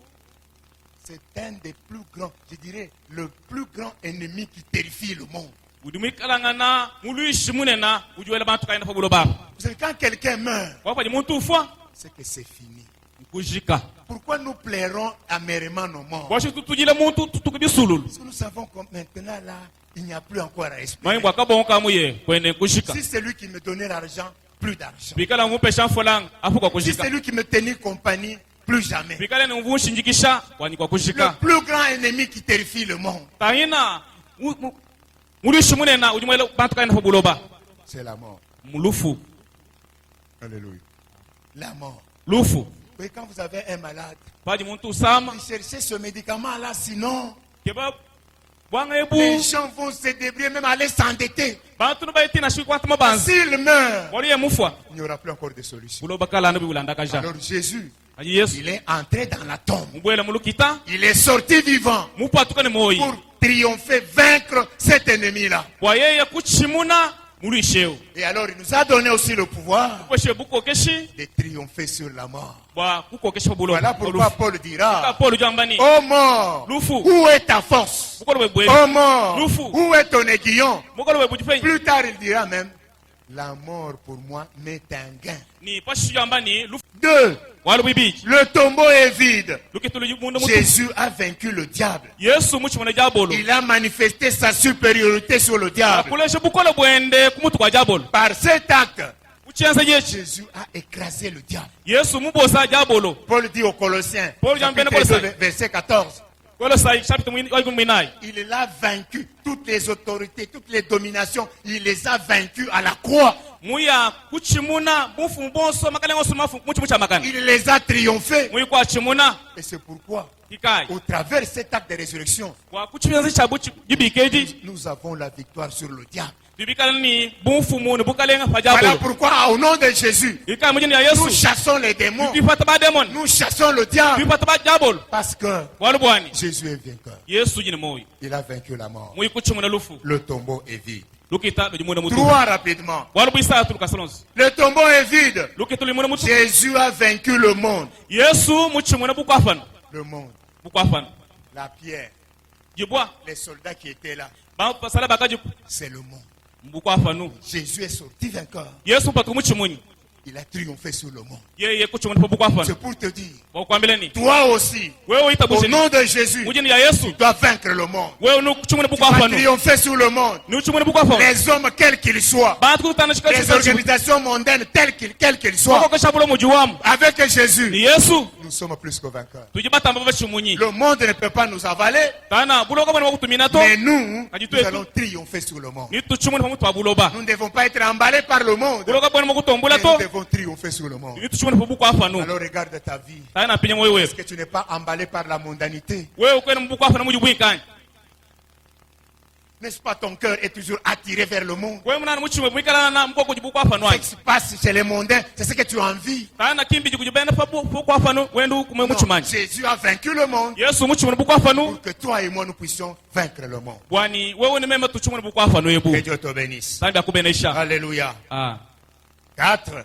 B: c'est un des plus grands, je dirais, le plus grand ennemi qui terrifie le monde.
A: Udimukalangana muluishi munena ujuela bantu kaina pabulo baba.
B: Vous savez, quand quelqu'un meurt,
A: Wapa jimuntu ufwa.
B: c'est que c'est fini.
A: Kujika.
B: Pourquoi nous plairons amèrement nos morts?
A: Bwashi tutujile muntu tutukubisululu.
B: Parce que nous savons que maintenant là, il n'y a plus encore à espérer.
A: Maimbo akabonka muye kwene kushika.
B: Si c'est lui qui me donnait l'argent, plus d'argent.
A: Bikala mupe shamfolang afuka
B: Si
A: kushika.
B: c'est lui qui me tenait compagnie, plus jamais.
A: Bikala ni mvunshi njikisha wani kwa
B: Le
A: kushika.
B: plus grand ennemi qui terrifie le monde,
A: Taina muluishi munena ujumwele bantu kaina pabulo baba.
B: c'est la mort.
A: Mulufu.
B: Alléluia. La mort.
A: Lufu.
B: Oui, quand vous avez un malade,
A: Paji muntu sama.
B: vous cherchez ce médicament-là, sinon,
A: Kebab. Bwanga
B: les
A: ebu.
B: gens vont se débrouiller, même aller s'endetter.
A: Bantu nubaiti na shikwa tuma banzi.
B: S'il meurt,
A: Wali ya mufwa.
B: il n'y aura plus encore de solution.
A: Bulo bakala nabi ulanda kaja.
B: Alors Jésus,
A: Aji Yesu.
B: il est entré dans la tombe.
A: Mubwele mulukita.
B: Il est sorti vivant
A: Mupa tukane moi.
B: pour triompher, vaincre cet ennemi-là.
A: Kwa yeye kuchimuna mulisheo.
B: Et alors, il nous a donné aussi le pouvoir
A: Kweshe buko keshi.
B: de triompher sur la mort.
A: Bwa kuko keshi bulo.
B: Voilà pourquoi Paul dira,
A: Paul jambani.
B: ô mort,
A: Lufu.
B: où est ta force?
A: Mukolo we bwele.
B: Ô mort,
A: Lufu.
B: où est ton aiguillon?
A: Mukolo we bujifenyi.
B: Plus tard, il dira même, la mort pour moi m'est un gain.
A: Ni pashi jambani. Lufu.
B: 2.
A: Walu bibichi.
B: Le tombeau est vide.
A: Lukitulu munda mutu.
B: Jésus a vaincu le diable.
A: Yesu muchimuna jabolo.
B: Il a manifesté sa supériorité sur le diable.
A: Kuleshe bukolo bwende kumutu kwa jabolo.
B: Par cet acte,
A: Uchianza yechi.
B: Jésus a écrasé le diable.
A: Yesu mubosa jabolo.
B: Paul dit aux Colossiens,
A: Paul
B: chapitre
A: Jean-Pierre
B: 2,
A: Paul
B: verset 14,
A: Kolo sai chapitre mwinai.
B: il a vaincu toutes les autorités, toutes les dominations. Il les a vaincus à la croix.
A: Muya kuchimuna mufu mbonso makalengo sumafu muchimucha makana.
B: Il les a triomphés.
A: Muyi kwa chimuna.
B: Et c'est pourquoi,
A: Kikai.
B: au travers de cet acte de résurrection,
A: Kwa kuchimianza chabuchi jibikeji.
B: nous avons la victoire sur le diable.
A: Bibikala ni bufu munu bukalenga pa
B: Voilà
A: jabolo.
B: pourquoi, au nom de Jésus,
A: Ikai mujini ya
B: nous
A: Yesu.
B: chassons les démons.
A: Bipata ba demon.
B: Nous chassons le diable.
A: Bipata ba jabolo.
B: Parce que
A: Walu bwani.
B: Jésus est vainqueur.
A: Yesu jini moi.
B: Il a vaincu la mort.
A: Muyi kuchimuna lufu.
B: Le tombeau est vide. 3 rapidement. Le tombeau est vide. Jésus a vaincu le monde. Le monde. La pierre. Les soldats qui étaient là. C'est le monde. Jésus est sorti vainqueur. Il a triomphé sur le monde. C'est pour te dire, toi aussi, au nom de Jésus, tu dois vaincre le monde. Tu vas triompher sur le monde. Les hommes, quels qu'ils soient, les organisations mondaines, quelles qu'elles soient, avec Jésus, nous sommes plus que vainqueurs. Le monde ne peut pas nous avaler, mais nous allons triompher sur le monde. Nous ne devons pas être emballés par le monde, mais nous devons triompher sur le monde. Alors regarde ta vie. Est-ce que tu n'es pas emballé par la mondanité? N'est-ce pas, ton cœur est toujours attiré vers le monde? Ce qui se passe chez les mondains, c'est ce que tu as envie. Non, Jésus a vaincu le monde pour que toi et moi nous puissions vaincre le monde. Que Dieu te bénisse. Alléluia. 4.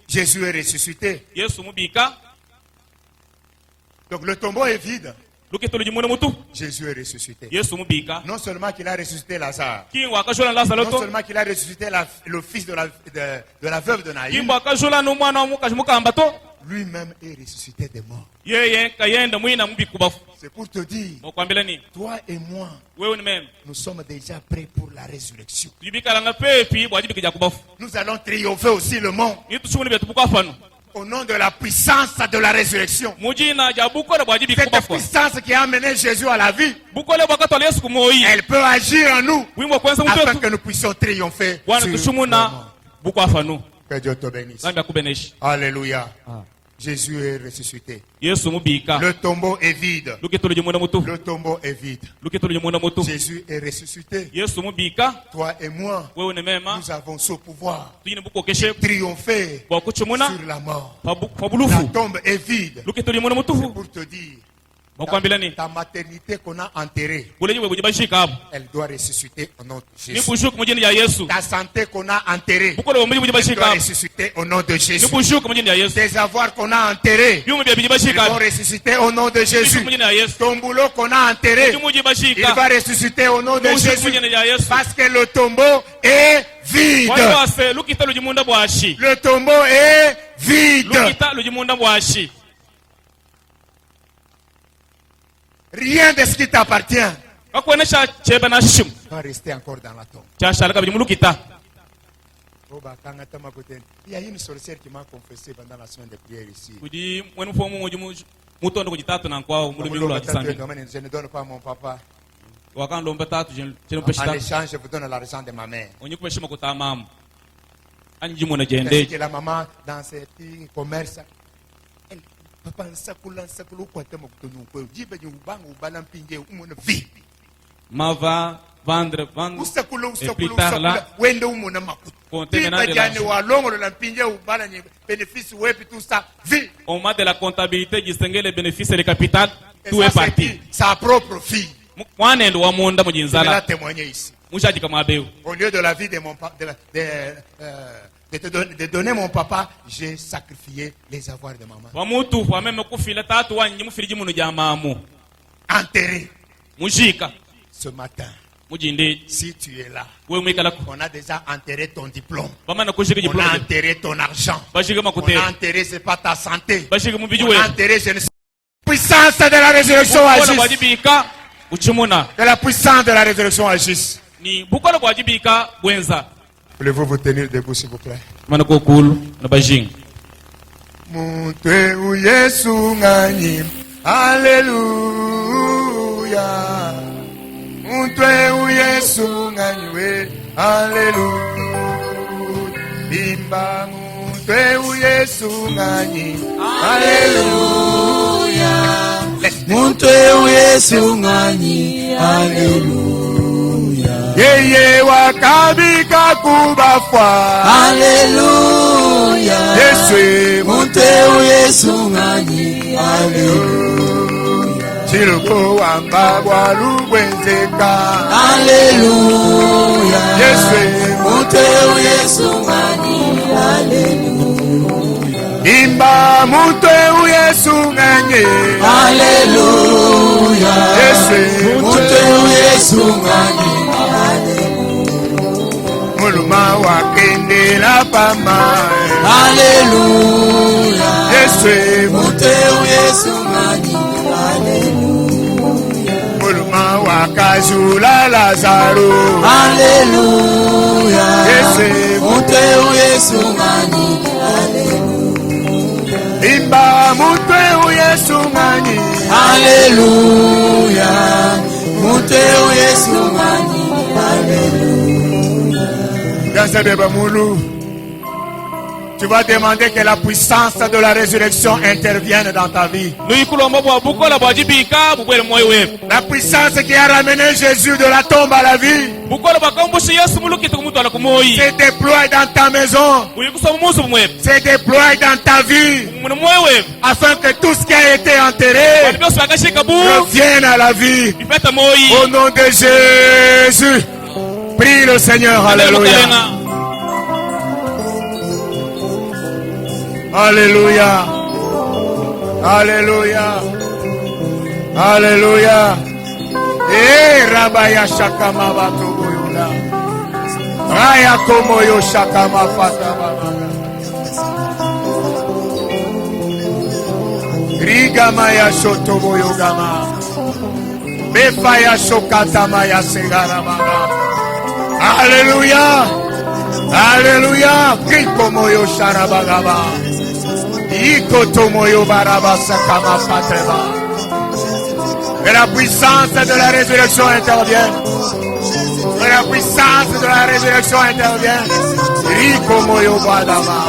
B: Jésus est ressuscité. Donc le tombeau est vide. Jésus est ressuscité. Non seulement qu'il a ressuscité Lazare, non seulement qu'il a ressuscité le fils de la veuve de Naïm, lui-même est ressuscité des morts. C'est pour te dire, toi et moi, nous sommes déjà prêts pour la résurrection. Nous allons triompher aussi le monde au nom de la puissance de la résurrection. Cette puissance qui a amené Jésus à la vie, elle peut agir en nous afin que nous puissions triompher sur le monde. Que Dieu te bénisse. Alléluia. Jésus est ressuscité. Le tombeau est vide. Le tombeau est vide. Jésus est ressuscité. Toi et moi, nous avons ce pouvoir de triompher sur la mort. La tombe est vide. C'est pour te dire, ta maternité qu'on a enterrée, elle doit ressusciter au nom de Jésus. Ta santé qu'on a enterrée, elle doit ressusciter au nom de Jésus. Tes avoirs qu'on a enterrés, ils vont ressusciter au nom de Jésus. Ton boulot qu'on a enterré, il va ressusciter au nom de Jésus. Parce que le tombeau est vide. Le tombeau est vide. Rien de ce qui t'appartient va rester encore dans la tombe. Il y a une sorcière qui m'a confessé pendant la semaine de prière ici. Je ne donne pas à mon papa. En échange, je vous donne l'argent de ma mère. Est-ce que la maman, dans ses petits commerces, papa
A: va vendre et plus tard là on m'a de la comptabilité distinguer les bénéfices et les capitales, tout est parti.
B: Sa propre fille.
A: Je
B: vais la témoigner ici. Au lieu de la vie de mon papa, de donner mon papa, j'ai sacrifié les avoirs de maman. Enterré. Ce matin, si tu es là, on a déjà enterré ton diplôme, on a enterré ton argent, on a enterré c'est pas ta santé, on a enterré je ne sais pas. Puissance de la résurrection agisse. Que la puissance de la résurrection agisse. Voulez-vous vous tenir debout, s'il vous plaît? Muntu Yesu ngani, Alléluia. Muntu Yesu ngani, Alléluia. Bimba muntu Yesu ngani, Alléluia.
C: Muntu Yesu ngani, Alléluia.
B: Yeye wakabika kubafwa,
C: Alléluia.
B: Yesu
C: Muntu Yesu ngani, Alléluia.
B: Siluko wamba walubwenzeka.
C: Alléluia.
B: Yesu
C: Muteu Yesu ngani. Alléluia.
B: Imba muteu Yesu ngani.
C: Alléluia.
B: Yesu
C: Muteu Yesu ngani.
B: Muluma wakende la pama.
C: Alléluia.
B: Yesu
C: Muteu Yesu ngani. Alléluia.
B: Muluma wakazula Lazaro.
C: Alléluia.
B: Yesu
C: Muteu Yesu ngani. Alléluia.
B: Imba muteu Yesu ngani.
C: Alléluia. Muteu Yesu ngani. Alléluia.
B: Dans Bébé Moulou, tu vas demander que la puissance de la résurrection intervienne dans ta vie. La puissance qui a ramené Jésus de la tombe à la vie se déploie dans ta maison, se déploie dans ta vie, afin que tout ce qui a été enterré revienne à la vie. Au nom de Jésus, prie le Seigneur. Alléluia. Alléluia. Alléluia. Alléluia. Eh Rabaya Shakama Batoboyola. Raya Komoyo Shakama Fatababa. Riga Maya Shotoboyo Gama. Befaya Shokata Maya Segaramaga. Alléluia. Alléluia. Kikomoyo Sharabagaba. Ikotomoyo Barabasa Kama Fatreba. Que la puissance de la résurrection intervienne. Que la puissance de la résurrection intervienne. Rikomoyo Badama.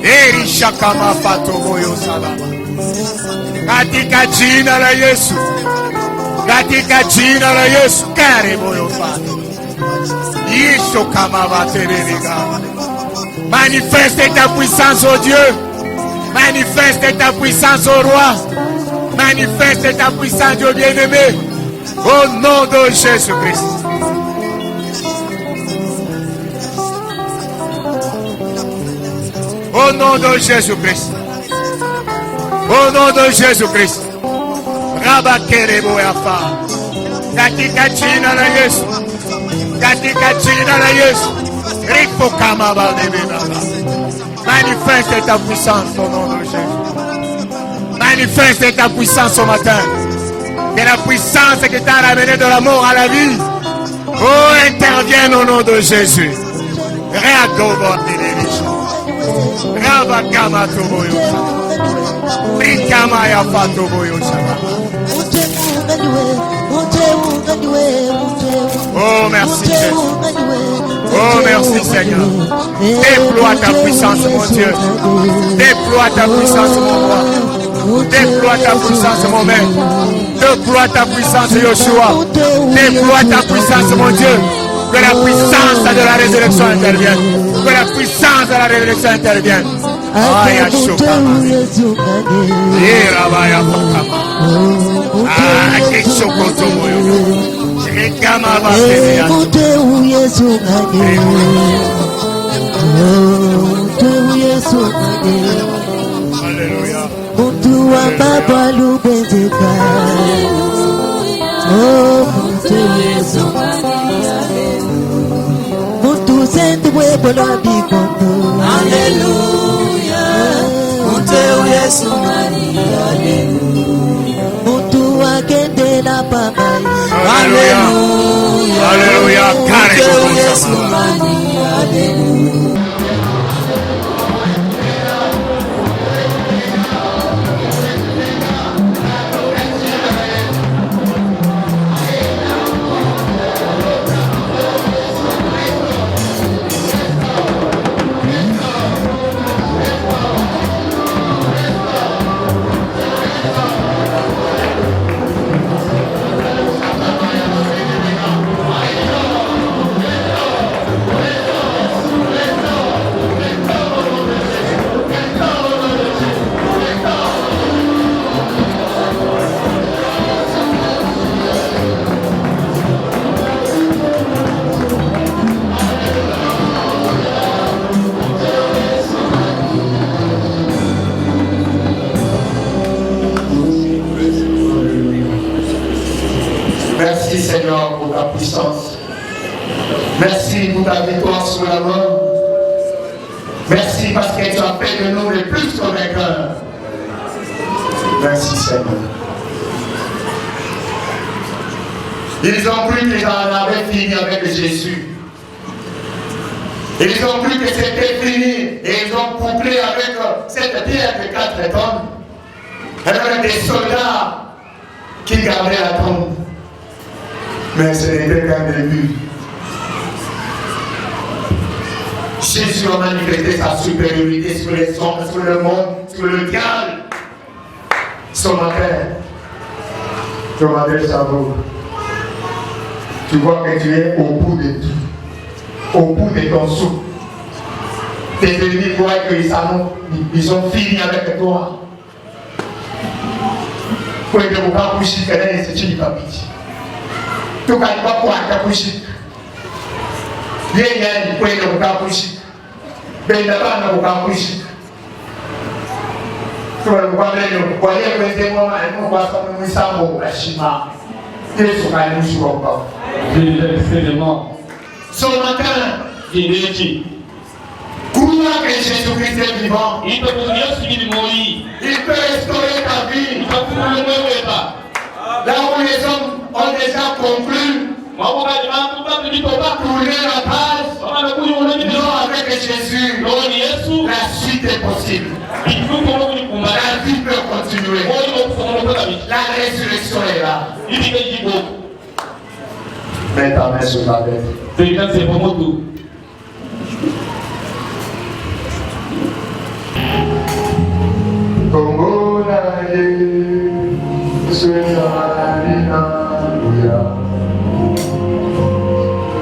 B: Eri Shakama Fatomoyo Salama. Katika jina la Yesu. Katika jina la Yesu. Kareboyo Fata. Yisho Kama Vatereliga. Manifeste ta puissance au Dieu. Manifeste ta puissance au roi. Manifeste ta puissance, Dieu bien-aimé. Au nom de Jésus-Christ. Au nom de Jésus-Christ. Au nom de Jésus-Christ. Rabakerebo yafa. Katika jina la Yesu. Katika jina la Yesu. Riko kama balebeba. Manifeste ta puissance au nom de Jésus. Manifeste ta puissance ce matin. Que la puissance qui t'a ramené de la mort à la vie, oh, intervienne au nom de Jésus. Oh, merci Jésus. Oh, merci Seigneur. Déploie ta puissance, mon Dieu. Déploie ta puissance, mon roi. Déploie ta puissance, mon maître. Déploie ta puissance, Yoshua. Déploie ta puissance, mon Dieu. Que la puissance de la résurrection intervienne. Que la puissance de la résurrection intervienne. Aya Shokama. Yerabaya Bakama. Ah, Keshokotomoyo. Shekama Bateya. Alléluia.
C: Muntu wa baba lubenzeka. Oh, muntu Yesu. Muntu sente webo la bikondo. Alleluia. Muntu Yesu mani. Alleluia. Muntu akende la baba.
B: Alléluia. Alléluia.
C: Muntu Yesu mani. Alleluia.
D: Merci Seigneur pour ta puissance. Merci pour ta victoire sur la mort. Merci parce que tu as fait de nous les plus que vainqueurs. Merci Seigneur. Ils ont cru qu'ils en avaient fini avec Jésus. Ils ont cru que c'était fini et ils ont couplé avec cette pierre de 4 tonnes. Avec des soldats qui gardaient la tombe. Mais ce n'était qu'un début. Jésus a manifesté sa supériorité sur les hommes, sur le monde, sur le diable. Ce matin, je m'adresse à vous. Tu vois que tu es au bout de tout, au bout de ton souffle. Tes ennemis croient qu'ils ont fini avec toi. Pour que vous ne puissiez pas faire ce type de papier. Tout cas, il va pouvoir t'appuyer. Il y a une fois que vous t'appuyer. Mais il n'y a pas de vous t'appuyer. Tu vas vous parler de vous voyez que c'est moi, et nous, parce que nous sommes au Chima. Qu'est-ce que nous sommes pas? Ce matin, crois que Jésus-Christ est vivant. Il peut restaurer ta vie. Là où les hommes ont déjà conclu, tourner la page, non, avec Jésus, la suite est possible. La vie peut continuer. La résurrection est là. Mets ta main sur ta tête. C'est vraiment tout. Congo naye, Susanina,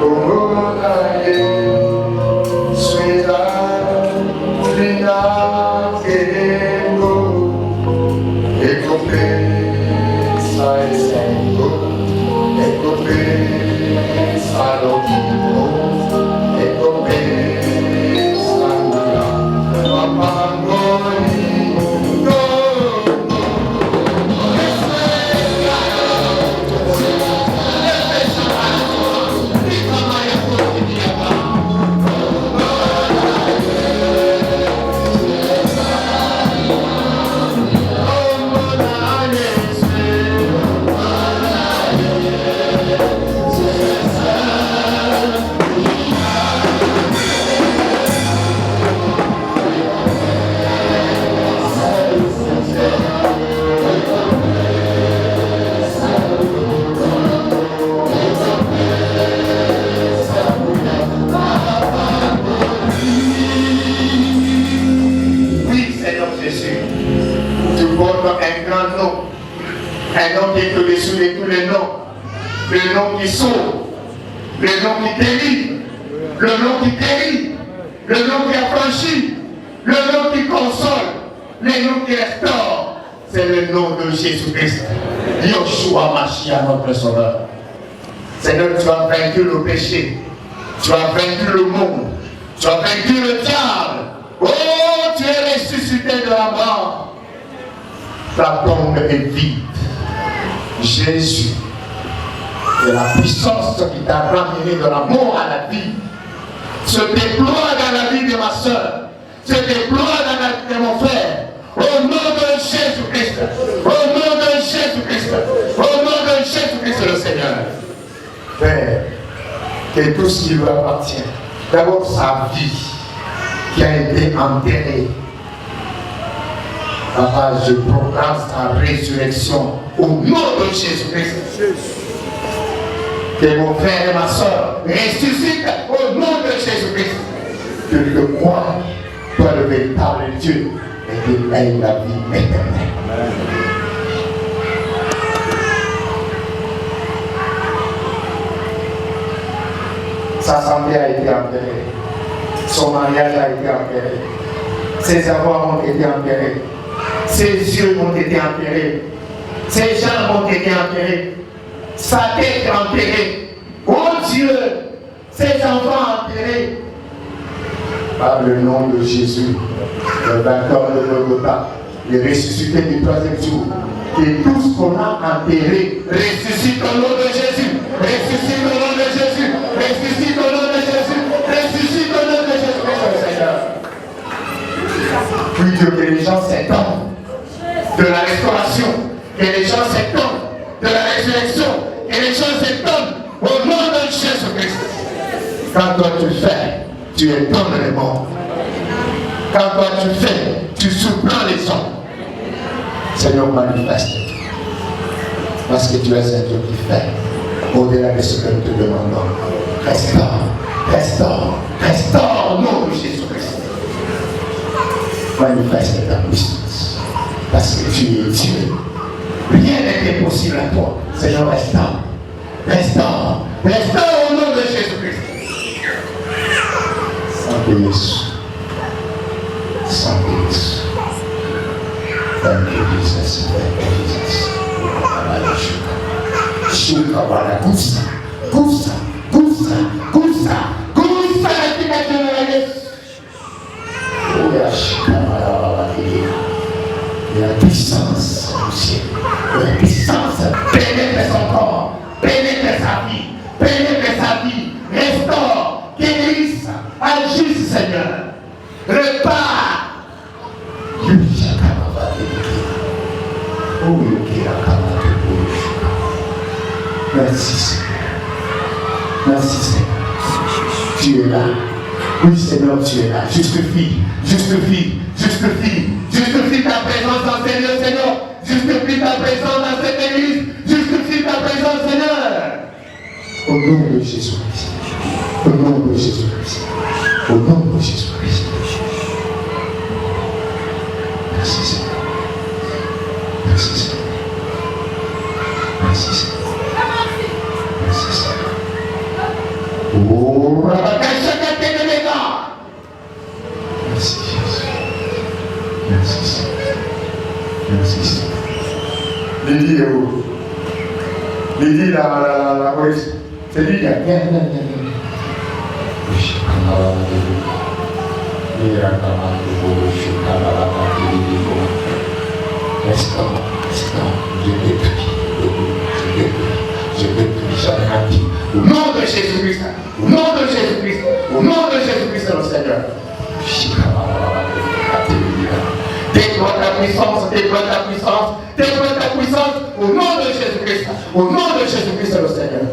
D: Congo naye, Susanina, Kengo, Ekope, Saesengo, Ekope, Salokimo, Ekope, Sangula, Papangoni. Un nom qui est au-dessus de tous les noms. Le nom qui sauve. Le nom qui délivre. Le nom qui guérit. Le nom qui affranchit. Le nom qui console. Le nom qui restaure. C'est le nom de Jésus-Christ. Yoshua Mashiach, notre sauveur. Seigneur, tu as vaincu le péché. Tu as vaincu le monde. Tu as vaincu le diable. Oh, tu es ressuscité de la mort. Ta tombe est vide. Jésus, c'est la puissance qui t'a ramené de la mort à la vie, se déploie dans la vie de ma soeur, se déploie dans la vie de mon frère, au nom de Jésus-Christ, au nom de Jésus-Christ, au nom de Jésus-Christ le Seigneur. Père, que tout ce qui lui appartient, d'abord sa vie qui a été enterrée, Papa, je proclame sa résurrection au nom de Jésus-Christ. Que mon frère et ma soeur ressuscitent au nom de Jésus-Christ. Que le moi, toi le véritable Dieu, et qu'il ait la vie éternelle. Sa santé a été enterrée. Son mariage a été enterré. Ses avoirs ont été enterrés. Ses yeux ont été enterrés. Ses jambes ont été enterrés. Sa tête enterrée. Oh Dieu, ses enfants enterrés. Par le nom de Jésus, le vainqueur de Golgotha, Il est ressuscité du troisième jour. Et tout ce qu'on a enterré ressuscite au nom de Jésus. Ressuscite au nom de Jésus. Ressuscite au nom de Jésus. Ressuscite au nom de Jésus, Seigneur. Puis Dieu, que les gens s'étendent de la restauration, que les gens s'étendent de la résurrection, que les gens s'étendent au nom de Jésus-Christ. Quand toi tu fais, tu étonnes les morts. Quand toi tu fais, tu surprends les gens. Seigneur, manifeste. Parce que tu es un Dieu qui fait au-delà de ce que nous te demandons. Restaure, restaure, restaure au nom de Jésus-Christ. Manifeste ta puissance. Parce que tu es Dieu. Rien n'est impossible à toi. Seigneur, restaure. Restaure. Restaure au nom de Jésus-Christ. Santé Jésus. Santé Jésus. Thank you, Jesus. Thank you, Jesus. Shukabara, Gusa, Gusa, Gusa, Gusa, Gusa, la puissance, la puissance pénètre son corps, pénètre sa vie, pénètre sa vie, restaure, guérisse, agisse, Seigneur, répare. Merci Seigneur. Merci Seigneur. Tu es là. Oui Seigneur, tu es là. Justifie, justifie, justifie, justifie ta présence dans ces lieux, Seigneur. Justifie ta présence dans cette église. Justifie ta présence, Seigneur. Au nom de Jésus-Christ. Au nom de Jésus-Christ. Au nom de Jésus-Christ. Merci Seigneur. Merci Seigneur. Merci Seigneur. Merci Seigneur. Oh, merci Jésus. Merci Seigneur. Merci Seigneur. Lydie est où? Lydie, la police. C'est lui qui a. Viens. Restaure, je déplie, je déplie, j'en ai dit. Au nom de Jésus-Christ, au nom de Jésus-Christ, au nom de Jésus-Christ, le Seigneur. Déploie ta puissance, déploie ta puissance, déploie ta puissance, au nom de Jésus-Christ, au nom de Jésus-Christ, le Seigneur.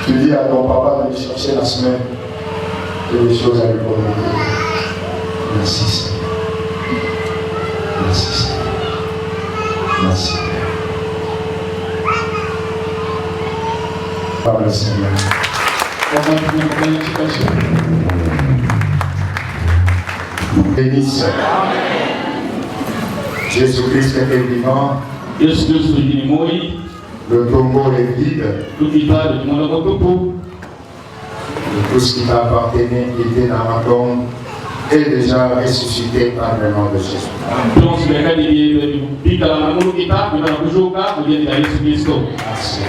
D: Tu dis à ton papa de chercher la semaine, que les choses à lui communiquer. Merci Seigneur. Merci Seigneur. Merci. Parle Seigneur. Bénisse. Jésus-Christ est vivant. Le tombeau est vide. Tout ce qui t'appartenait était dans la tombe est déjà ressuscité par le nom de Jésus. Merci.